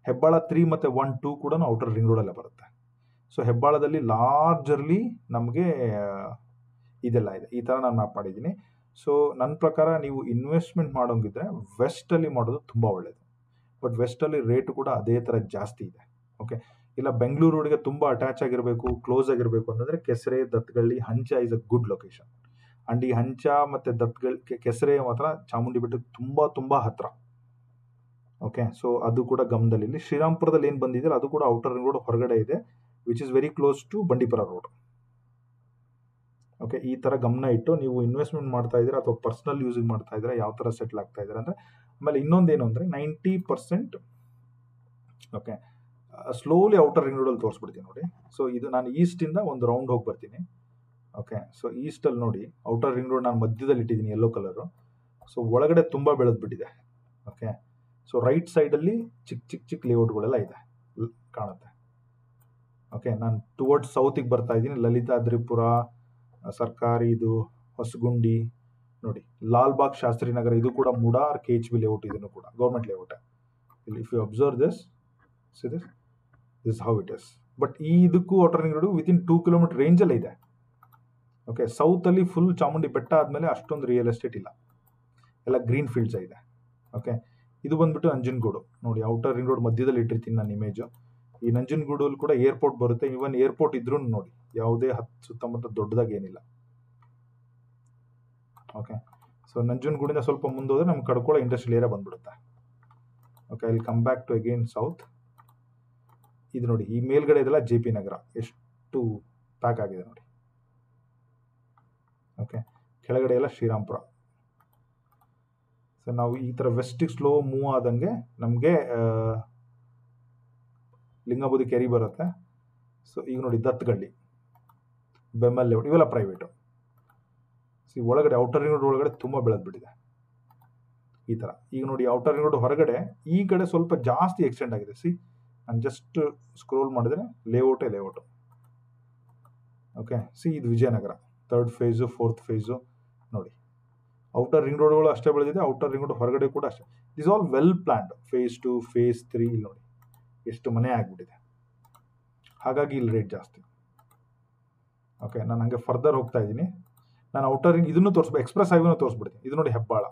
ಹೆಬ್ಬಾಳ 3 ಮತ್ತು 1, 2 ಕೂಡ ಔಟರ್ ರಿಂಗ್ ರೋಡಲ್ಲೇ ಬರುತ್ತೆ. ಸೊ ಹೆಬ್ಬಾಳದಲ್ಲಿ ಲಾರ್ಜರ್ಲಿ ನಮಗೆ ಇದೆಲ್ಲ ಇದೆ. ಈ ಥರ ನಾನು ಮ್ಯಾಪ್ ಮಾಡಿದ್ದೀನಿ. ಸೊ ನನ್ನ ಪ್ರಕಾರ ನೀವು ಇನ್ವೆಸ್ಟ್ಮೆಂಟ್ ಮಾಡೋಂಗಿದ್ರೆ ವೆಸ್ಟಲ್ಲಿ ಮಾಡೋದು ತುಂಬ ಒಳ್ಳೆಯದು. ಬಟ್ ವೆಸ್ಟಲ್ಲಿ ರೇಟು ಕೂಡ ಅದೇ ಥರ ಜಾಸ್ತಿ ಇದೆ. ಓಕೆ, ಇಲ್ಲ ಬೆಂಗಳೂರು ರೋಡ್ಗೆ ತುಂಬ ಅಟ್ಯಾಚ್ ಆಗಿರಬೇಕು, ಕ್ಲೋಸ್ ಆಗಿರಬೇಕು ಅಂತಂದರೆ Kesare, Dattagalli, Hancha is a good location. And ಈ ಹಂಚ ಮತ್ತು ಕೆಸರೆ ಮಾತ್ರ ಚಾಮುಂಡಿ ಬೆಟ್ಟಕ್ಕೆ ತುಂಬ ತುಂಬ ಹತ್ರ. ಓಕೆ, ಸೊ ಅದು ಕೂಡ ಗಮನದಲ್ಲಿ. ಶ್ರೀರಾಮ್ಪುರದಲ್ಲಿ ಏನು ಬಂದಿದೆ ಅದು ಕೂಡ ಔಟರ್ ರಿಂಗ್ ರೋಡ್ ಹೊರಗಡೆ ಇದೆ, which is very close to Bandipur road. Okay, ಈ ಥರ ಗಮನ ಇಟ್ಟು ನೀವು ಇನ್ವೆಸ್ಟ್ಮೆಂಟ್ ಮಾಡ್ತಾ ಇದ್ದೀರಾ ಅಥವಾ ಪರ್ಸ್ನಲ್ ಯೂಸಿಗೆ ಮಾಡ್ತಾ ಇದ್ದೀರಾ, ಯಾವ ಥರ ಸೆಟ್ಲ್ ಆಗ್ತಾ ಇದ್ದೀರಾ ಅಂದರೆ. ಆಮೇಲೆ ಇನ್ನೊಂದೇನು ಅಂದರೆ 90%, ಓಕೆ, ಸ್ಲೋಲಿ ಔಟರ್ ರಿಂಗ್ ರೋಡಲ್ಲಿ ತೋರಿಸ್ಬಿಡ್ತೀನಿ ನೋಡಿ. ಸೊ ಇದು ನಾನು ಈಸ್ಟಿಂದ ಒಂದು ರೌಂಡ್ ಹೋಗಿ ಬರ್ತೀನಿ. ಓಕೆ, ಸೊ ಈಸ್ಟಲ್ಲಿ ನೋಡಿ ಔಟರ್ ರಿಂಗ್ ರೋಡ್ ನಾನು ಮಧ್ಯದಲ್ಲಿ ಇಟ್ಟಿದ್ದೀನಿ, ಯೆಲ್ಲೋ ಕಲರು. ಸೊ ಒಳಗಡೆ ತುಂಬ ಬೆಳೆದ್ಬಿಟ್ಟಿದೆ. ಓಕೆ, ಸೊ ರೈಟ್ ಸೈಡಲ್ಲಿ ಚಿಕ್ಕ ಲೇಔಟ್ಗಳೆಲ್ಲ ಇದೆ, ಕಾಣುತ್ತೆ. ಓಕೆ, ನಾನು ಟುವರ್ಡ್ಸ್ ಸೌತಿಗೆ ಬರ್ತಾ ಇದ್ದೀನಿ. ಲಲಿತಾದ್ರಿಪುರ, ಸರ್ಕಾರಿ, ಇದು ಹೊಸಗುಂಡಿ ನೋಡಿ, ಲಾಲ್ಬಾಗ್ ಶಾಸ್ತ್ರಿ ನಗರ, ಇದು ಕೂಡ ಮುಡಾ ಆರ್ KHB ಲೇಔಟ್, ಇದನ್ನು ಕೂಡ ಗೌರ್ಮೆಂಟ್ ಲೇಔಟ್. ಇಲ್ಲಿ if you observe this, see this how it is. But ಈ ಇದಕ್ಕೂ outer ring road within 2 kilometre ರೇಂಜಲ್ಲೇ ಇದೆ. ಓಕೆ, ಸೌತಲ್ಲಿ ಫುಲ್ ಚಾಮುಂಡಿ ಬೆಟ್ಟ ಆದಮೇಲೆ ಅಷ್ಟೊಂದು ರಿಯಲ್ ಎಸ್ಟೇಟ್ ಇಲ್ಲ, ಎಲ್ಲ ಗ್ರೀನ್ ಫೀಲ್ಡ್ಸ್ ಇದೆ. ಓಕೆ, ಇದು ಬಂದ್ಬಿಟ್ಟು ನಂಜನಗೂಡು ನೋಡಿ, ಔಟರ್ ರಿಂಗ್ ರೋಡ್ ಮಧ್ಯದಲ್ಲಿ ಇಟ್ಟಿರ್ತೀನಿ ನಾನು ಇಮೇಜು. ಈ ನಂಜನಗೂಡಲ್ಲಿ ಕೂಡ ಏರ್ಪೋರ್ಟ್ ಬರುತ್ತೆ. ಇವನ್ ಏರ್ಪೋರ್ಟ್ ಇದ್ರೂ ನೋಡಿ ಯಾವುದೇ ಸುತ್ತಮುತ್ತ ದೊಡ್ಡದಾಗಿ ಏನಿಲ್ಲ. ಓಕೆ, ಸೊ ನಂಜನಗೂಡಿಂದ ಸ್ವಲ್ಪ ಮುಂದೋದ್ರೆ ನಮ್ಗೆ ಕಡ್ಕೊಳ್ಳೋ ಇಂಡಸ್ಟ್ರಿಯಲ್ ಏರಿಯಾ ಬಂದ್ಬಿಡುತ್ತೆ. Okay, I will come back to again south. ಇದು ನೋಡಿ, ಈ ಮೇಲ್ಗಡೆ ಇದೆಲ್ಲ JP ನಗರ, ಎಷ್ಟು ಪ್ಯಾಕ್ ಆಗಿದೆ ನೋಡಿ. ಓಕೆ, ಕೆಳಗಡೆ ಎಲ್ಲ ಶ್ರೀರಾಮ್ಪುರ. ಸೊ ನಾವು ಈ ಥರ ವೆಸ್ಟಿಗೆ ಸ್ಲೋ ಮೂವ್ ಆದಂಗೆ ನಮಗೆ ಲಿಂಗಬೂದಿ ಕೆರಿ ಬರುತ್ತೆ. ಸೊ ಈಗ ನೋಡಿ, ದತ್ತಗಳ್ಳಿ, ಬೆಮ್ಮಲ್ ಲೇಔಟ್, ಇವೆಲ್ಲ ಪ್ರೈವೇಟು. ಸಿ ಒಳಗಡೆ ಔಟರ್ ರಿಂಗ್ ರೋಡ್ ಒಳಗಡೆ ತುಂಬ ಬೆಳೆದ್ಬಿಟ್ಟಿದೆ ಈ ಥರ. ಈಗ ನೋಡಿ, ಔಟರ್ ರಿಂಗ್ ರೋಡ್ ಹೊರಗಡೆ ಈ ಕಡೆ ಸ್ವಲ್ಪ ಜಾಸ್ತಿ ಎಕ್ಸ್ಟೆಂಡ್ ಆಗಿದೆ. ಸಿ ನಾನು ಜಸ್ಟ್ ಸ್ಕ್ರೋಲ್ ಮಾಡಿದ್ರೆ ಲೇಔಟೇ ಲೇಔಟು. ಓಕೆ, ಸಿ ಇದು Vijayanagar 3rd phase 4th phase ನೋಡಿ. ಔಟರ್ ರಿಂಗ್ ರೋಡ್ಗಳು ಅಷ್ಟೇ ಬೆಳೆದಿದೆ, ಔಟರ್ ರಿಂಗ್ ರೋಡ್ ಹೊರಗಡೆ ಕೂಡ ಅಷ್ಟೇ. This all well planned. Phase 2, phase 3 ಇಲ್ಲಿ ನೋಡಿ ಎಷ್ಟು ಮನೆ ಆಗ್ಬಿಟ್ಟಿದೆ. ಹಾಗಾಗಿ ಇಲ್ಲಿ ರೇಟ್ ಜಾಸ್ತಿ. ಓಕೆ, ನಾನು ಹಂಗೆ ಫರ್ದರ್ ಹೋಗ್ತಾ ಇದ್ದೀನಿ. ನಾನು ಔಟರ್ ರಿಂಗ್ ಇದನ್ನು ತೋರಿಸ್ಬೇಕು, ಎಕ್ಸ್ಪ್ರೆಸ್ ಹೈವೇನೂ ತೋರಿಸ್ಬಿಡ್ತೀನಿ. ಇದು ನೋಡಿ ಹೆಬ್ಬಾಳ,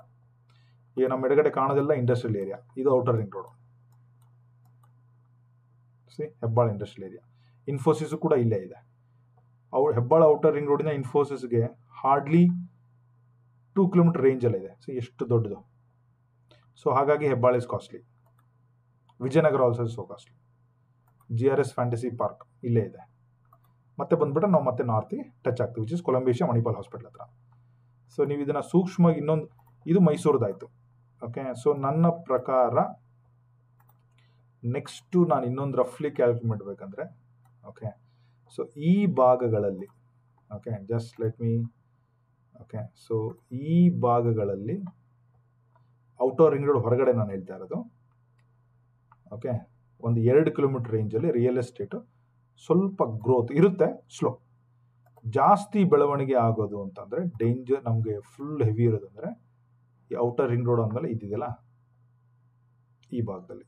ಈಗ ನಮ್ಮ ಎಡಗಡೆ ಕಾಣೋದೆಲ್ಲ ಇಂಡಸ್ಟ್ರಿಯಲ್ ಏರಿಯಾ. ಇದು outer ring road, C Hebbal industrial area. Infosys ಕೂಡ ಇಲ್ಲೇ ಇದೆ. ಹೆಬ್ಬಾಳ ಔಟರ್ ರಿಂಗ್ ರೋಡಿನ ಇನ್ಫೋಸಿಸ್ಗೆ ಹಾರ್ಡ್ಲಿ 2 ಕಿಲೋಮೀಟರ್ ರೇಂಜಲ್ಲಿ ಇದೆ. ಸೊ ಎಷ್ಟು ದೊಡ್ಡದು. ಸೊ ಹಾಗಾಗಿ Hebbal is costly. Vijayanagara also is so costly. GRS fantasy park ಇಲ್ಲೇ ಇದೆ. ಮತ್ತೆ ಬಂದ್ಬಿಟ್ಟು ನಾವು ಮತ್ತೆ ನಾರ್ತಿಗೆ ಟಚ್ ಆಗ್ತೀವಿ, ವಿಚ್ ಇಸ್ ಕೊಲಂಬೇಶಿಯಾ ಮಣಿಪಾಲ್ ಹಾಸ್ಪಿಟಲ್ ಹತ್ರ. ಸೊ ನೀವು ಇದನ್ನು ಸೂಕ್ಷ್ಮವಾಗಿ ಇನ್ನೊಂದು, ಇದು ಮೈಸೂರದಾಯಿತು. ಓಕೆ, ಸೊ ನನ್ನ ಪ್ರಕಾರ ನೆಕ್ಸ್ಟು ನಾನು ಇನ್ನೊಂದು ರಫ್ಲಿ ಕ್ಯಾಲ್ಕುಲೇಟ್ ಮಾಡಬೇಕಂದ್ರೆ, ಓಕೆ, ಸೊ ಈ ಭಾಗಗಳಲ್ಲಿ, okay just let me, okay, so ಈ ಭಾಗಗಳಲ್ಲಿ ಔಟರ್ ರಿಂಗ್ ರೋಡ್ ಹೊರಗಡೆ ನಾನು ಹೇಳ್ತಾ ಇರೋದು. ಓಕೆ, ಒಂದು 2 ಕಿಲೋಮೀಟರ್ ರೇಂಜಲ್ಲಿ ರಿಯಲ್ ಎಸ್ಟೇಟು ಸ್ವಲ್ಪ ಗ್ರೋತ್ ಇರುತ್ತೆ, ಸ್ಲೋ. ಜಾಸ್ತಿ ಬೆಳವಣಿಗೆ ಆಗೋದು ಅಂತಂದರೆ ಡೇಂಜರ್, ನಮಗೆ ಫುಲ್ ಹೆವಿ ಇರೋದು ಅಂದರೆ ಈ ಔಟರ್ ರಿಂಗ್ ರೋಡ್ ಅಂದಮೇಲೆ ಇದ್ದಿದೆಯಲ್ಲ ಈ ಭಾಗದಲ್ಲಿ.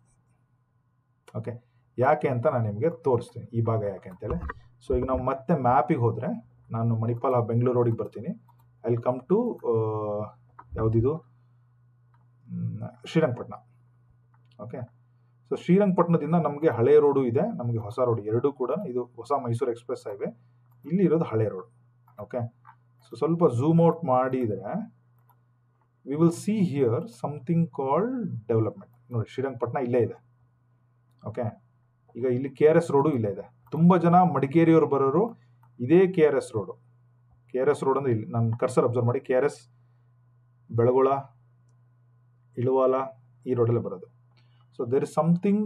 ಓಕೆ, ಯಾಕೆ ಅಂತ ನಾನು ನಿಮಗೆ ತೋರಿಸ್ತೀನಿ ಈ ಭಾಗ ಯಾಕೆ ಅಂತೇಳಿ. ಸೊ ಈಗ ನಾವು ಮತ್ತೆ ಮ್ಯಾಪಿಗೆ ಹೋದರೆ, ನಾನು ಮಣಿಪಾಲ ಬೆಂಗಳೂರು ರೋಡಿಗೆ ಬರ್ತೀನಿ. ಐ ವಿಲ್ ಕಮ್ ಟು ಯಾವುದಿದು, ಶ್ರೀರಂಗಪಟ್ಟಣ. ಓಕೆ, ಸೊ ಶ್ರೀರಂಗಪಟ್ಟಣದಿಂದ ನಮಗೆ ಹಳೆ ರೋಡು ಇದೆ, ನಮಗೆ ಹೊಸ ರೋಡ್, ಎರಡೂ ಕೂಡ. ಇದು ಹೊಸ ಮೈಸೂರು ಎಕ್ಸ್ಪ್ರೆಸ್ ಹೈವೇ, ಇಲ್ಲಿ ಇರೋದು ಹಳೆ ರೋಡ್. ಓಕೆ, ಸೊ ಸ್ವಲ್ಪ ಝೂಮ್ ಔಟ್ ಮಾಡಿದರೆ we will see here something called development. ನೋಡಿ, ಶ್ರೀರಂಗಪಟ್ಟಣ ಇಲ್ಲೇ ಇದೆ. ಓಕೆ, ಈಗ ಇಲ್ಲಿ KRS ರೋಡು ಇಲ್ಲೇ ಇದೆ. ತುಂಬ ಜನ ಮಡಿಕೇರಿಯವರು ಬರೋರು ಇದೇ KRS ರೋಡು. KRS ರೋಡ್ ಅಂದರೆ ಇಲ್ಲಿ ನಾನು ಕರ್ಸರ್ ಅಬ್ಸರ್ವ್ ಮಾಡಿ, KRS, ಬೆಳಗೊಳ, ಇಳುವಾಲ, ಈ ರೋಡಲ್ಲೇ ಬರೋದು. So there is something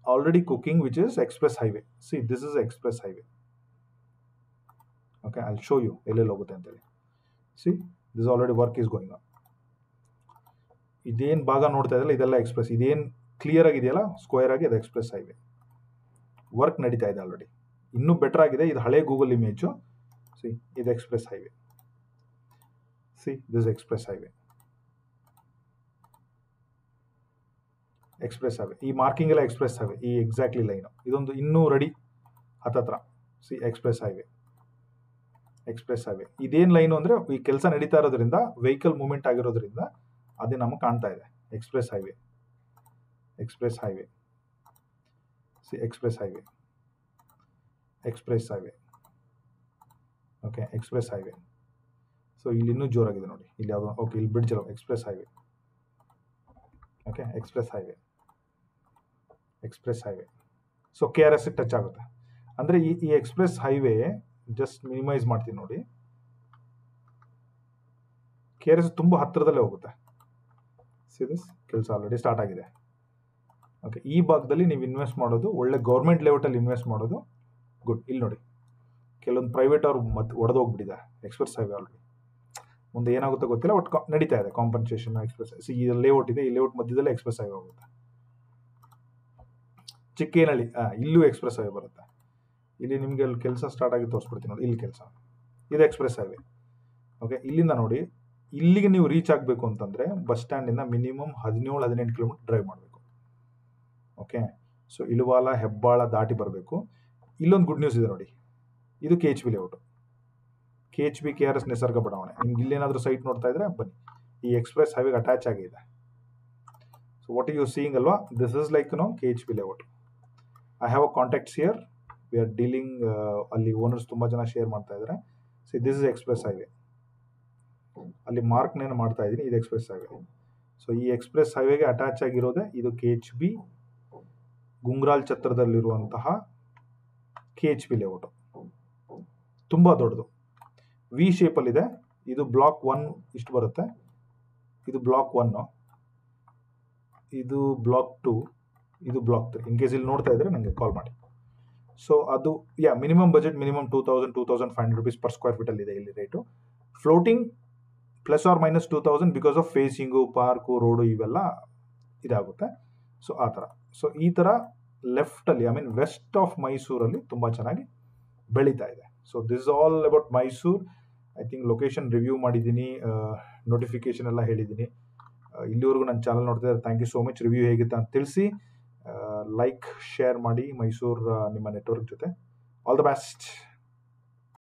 already cooking which is express highway. See this is express highway. Okay, I will show you ಎಲ್ಲೆಲ್ಲಿ ಹೋಗುತ್ತೆ ಅಂತೇಳಿ. See this already work is going on. ಇದೇನು ಭಾಗ ನೋಡ್ತಾ ಇದೆಯಲ್ಲ, ಇದೆಲ್ಲ ಎಕ್ಸ್ಪ್ರೆಸ್. ಇದೇನು ಕ್ಲಿಯರ್ ಆಗಿದೆಯಲ್ಲ ಸ್ಕ್ವೇರ್ ಆಗಿ, ಅದು ಎಕ್ಸ್ಪ್ರೆಸ್ ಹೈವೇ. ವರ್ಕ್ ನಡೀತಾ ಇದೆ ಆಲ್ರೆಡಿ. ಇನ್ನೂ ಬೆಟರ್ ಆಗಿದೆ. ಇದು ಹಳೆ ಗೂಗಲ್ ಇಮೇಜು. ಸಿ ಇದು express highway. See this express highway. Express highway, ಈ ಮಾರ್ಕಿಂಗ್ ಎಲ್ಲ ಎಕ್ಸ್ಪ್ರೆಸ್ ಹೈವೇ, ಈ ಎಕ್ಸಾಕ್ಟ್ಲಿ ಲೈನು. ಇದೊಂದು ಇನ್ನೂ ರೆಡಿ ಹತ್ತತ್ರ. C express highway, express highway. ಇದೇನು ಲೈನು ಅಂದರೆ ಈ ಕೆಲಸ ನಡೀತಾ ಇರೋದ್ರಿಂದ, ವೆಹಿಕಲ್ ಮೂವ್ಮೆಂಟ್ ಆಗಿರೋದ್ರಿಂದ ಅದೇ ನಮಗೆ ಕಾಣ್ತಾ ಇದೆ. Express highway, express highway. C express highway, express highway. Okay, express highway. So ಇಲ್ಲಿ ಇನ್ನೂ ಜೋರಾಗಿದೆ ನೋಡಿ, ಇಲ್ಲಿ ಯಾವುದೋ. ಓಕೆ, ಇಲ್ಲಿ ಬ್ರಿಡ್ಜ್ ಅಲ್ಲ, express highway. Okay, express highway, express highway. So KRS touch ಆಗುತ್ತೆ. ಅಂದರೆ ಈ ಎಕ್ಸ್ಪ್ರೆಸ್ ಹೈವೇ ಜಸ್ಟ್ ಮಿನಿಮೈಸ್ ಮಾಡ್ತೀನಿ ನೋಡಿ. KRS ತುಂಬ ಹತ್ತಿರದಲ್ಲೇ ಹೋಗುತ್ತೆ. ಸಿರಿಯಸ್ ಕೆಲಸ ಆಲ್ರೆಡಿ ಸ್ಟಾರ್ಟ್ ಆಗಿದೆ. ಓಕೆ, ಈ ಭಾಗದಲ್ಲಿ ನೀವು ಇನ್ವೆಸ್ಟ್ ಮಾಡೋದು ಒಳ್ಳೆ ಗೌರ್ಮೆಂಟ್ ಲೇಔಟಲ್ಲಿ ಇನ್ವೆಸ್ಟ್ ಮಾಡೋದು ಗುಡ್. ಇಲ್ಲಿ ನೋಡಿ, ಕೆಲವೊಂದು ಪ್ರೈವೇಟ್ ಅವ್ರು ಮತ್ತೆ ಒಡೆದೋಗ್ಬಿಟ್ಟಿದೆ ಎಕ್ಸ್ಪ್ರೆಸ್ ಹೈವೇ ಆಲ್ರೆಡಿ. ಮುಂದೆ ಏನಾಗುತ್ತೋ ಗೊತ್ತಿಲ್ಲ, ಬಟ್ ನಡೀತಾ ಇದೆ ಕಾಂಪನ್ಸೇಷನ್. ಎಕ್ಸ್ಪ್ರೆಸ್ ಈ ಲೇಔಟ್ ಇದೆ, ಈ ಲೇಔಟ್ ಮಧ್ಯದಲ್ಲೇ ಎಕ್ಸ್ಪ್ರೆಸ್ ಹೈವೇ ಹೋಗುತ್ತೆ. ಚಿಕ್ಕೇನಹಳ್ಳಿ, ಇಲ್ಲೂ ಎಕ್ಸ್ಪ್ರೆಸ್ ಹೈವೇ ಬರುತ್ತೆ. ಇಲ್ಲಿ ನಿಮಗೆ ಅಲ್ಲಿ ಕೆಲಸ ಸ್ಟಾರ್ಟ್ ಆಗಿ ತೋರಿಸ್ಬಿಡ್ತೀನಿ ನೋಡಿ, ಇಲ್ಲಿ ಕೆಲಸ, ಇದು ಎಕ್ಸ್ಪ್ರೆಸ್ ಹೈವೇ. ಓಕೆ, ಇಲ್ಲಿಂದ ನೋಡಿ ಇಲ್ಲಿಗೆ ನೀವು ರೀಚ್ ಆಗಬೇಕು ಅಂತಂದರೆ ಬಸ್ ಸ್ಟ್ಯಾಂಡಿಂದ ಮಿನಿಮಮ್ 17-18 ಕಿಲೋಮೀಟರ್ ಡ್ರೈವ್ ಮಾಡಬೇಕು. ಓಕೆ, ಸೊ ಇಳುವಾಲ ಹೆಬ್ಬಾಳ ದಾಟಿ ಬರಬೇಕು. ಇಲ್ಲೊಂದು ಗುಡ್ ನ್ಯೂಸ್ ಇದೆ ನೋಡಿ, ಇದು KHB ಲೇಔಟು, KHB KRS ನಿಸರ್ಗ ಬಡಾವಣೆ. ನಿಮ್ಗೆ ಇಲ್ಲೇನಾದರೂ ಸೈಟ್ ನೋಡ್ತಾ ಇದ್ರೆ ಬನ್ನಿ, ಈ ಎಕ್ಸ್ಪ್ರೆಸ್ ಹೈವೇಗೆ ಅಟ್ಯಾಚ್ ಆಗಿದೆ. ಸೊ ವಾಟ್ ಯು ಸೀಯಿಂಗ್ ಅಲ್ವಾ, this is like KHB layout. I have a contacts here, we are dealing, ಅಲ್ಲಿ ಓನರ್ಸ್ ತುಂಬ ಜನ ಶೇರ್ ಮಾಡ್ತಾ ಇದ್ದಾರೆ. C this is express highway, ಅಲ್ಲಿ ಮಾರ್ಕ್ನೇನು ಮಾಡ್ತಾ ಇದ್ದೀನಿ, ಇದು ಎಕ್ಸ್ಪ್ರೆಸ್ ಹೈವೇ. ಸೊ ಈ ಎಕ್ಸ್ಪ್ರೆಸ್ ಹೈವೇಗೆ ಅಟ್ಯಾಚ್ ಆಗಿರೋದೇ ಇದು KHB ಗುಂಗ್ರಾಲ್ ಛತ್ರದಲ್ಲಿರುವಂತಹ KHB ಲೇಔಟು. ತುಂಬ ದೊಡ್ಡದು, ವಿ ಶೇಪಲ್ಲಿದೆ. ಇದು ಬ್ಲಾಕ್ 1 ಇಷ್ಟು ಬರುತ್ತೆ, ಇದು ಬ್ಲಾಕ್ 1, ಇದು ಬ್ಲಾಕ್ 2, ಇದು ಬ್ಲಾಕ್ 3. ಇನ್ ಕೇಸ್ ಇಲ್ಲಿ ನೋಡ್ತಾ ಇದ್ರೆ ನನಗೆ ಕಾಲ್ ಮಾಡಿ. ಸೊ ಅದು minimum budget minimum 2,000-2,500 rupees per square feet ಅಲ್ಲಿ ಇದೆ ಇಲ್ಲಿ rate. Floating ±2,000 because of facing, park, road ಇವೆಲ್ಲ ಇದಾಗುತ್ತೆ. ಸೊ ಆ ಥರ. ಸೊ ಈ ಥರ ಲೆಫ್ಟಲ್ಲಿ, ಐ ಮೀನ್ ವೆಸ್ಟ್ ಆಫ್ ಮೈಸೂರಲ್ಲಿ ತುಂಬ ಚೆನ್ನಾಗಿ ಬೆಳೀತಾ ಇದೆ. So this all about Mysore. I think location review ಮಾಡಿದ್ದೀನಿ, ನೋಟಿಫಿಕೇಶನ್ ಎಲ್ಲ ಹೇಳಿದ್ದೀನಿ. ಇಲ್ಲಿವರೆಗೂ ನನ್ನ ಚಾನಲ್ ನೋಡ್ತಾ ಇದ್ದಾರೆ, thank you so much. Review ಹೇಗಿತ್ತು ಅಂತ ತಿಳಿಸಿ, ಲೈಕ್ ಶೇರ್ ಮಾಡಿ ಮೈಸೂರು ನಿಮ್ಮ ನೆಟ್ವರ್ಕ್ ಜೊತೆ. All the best.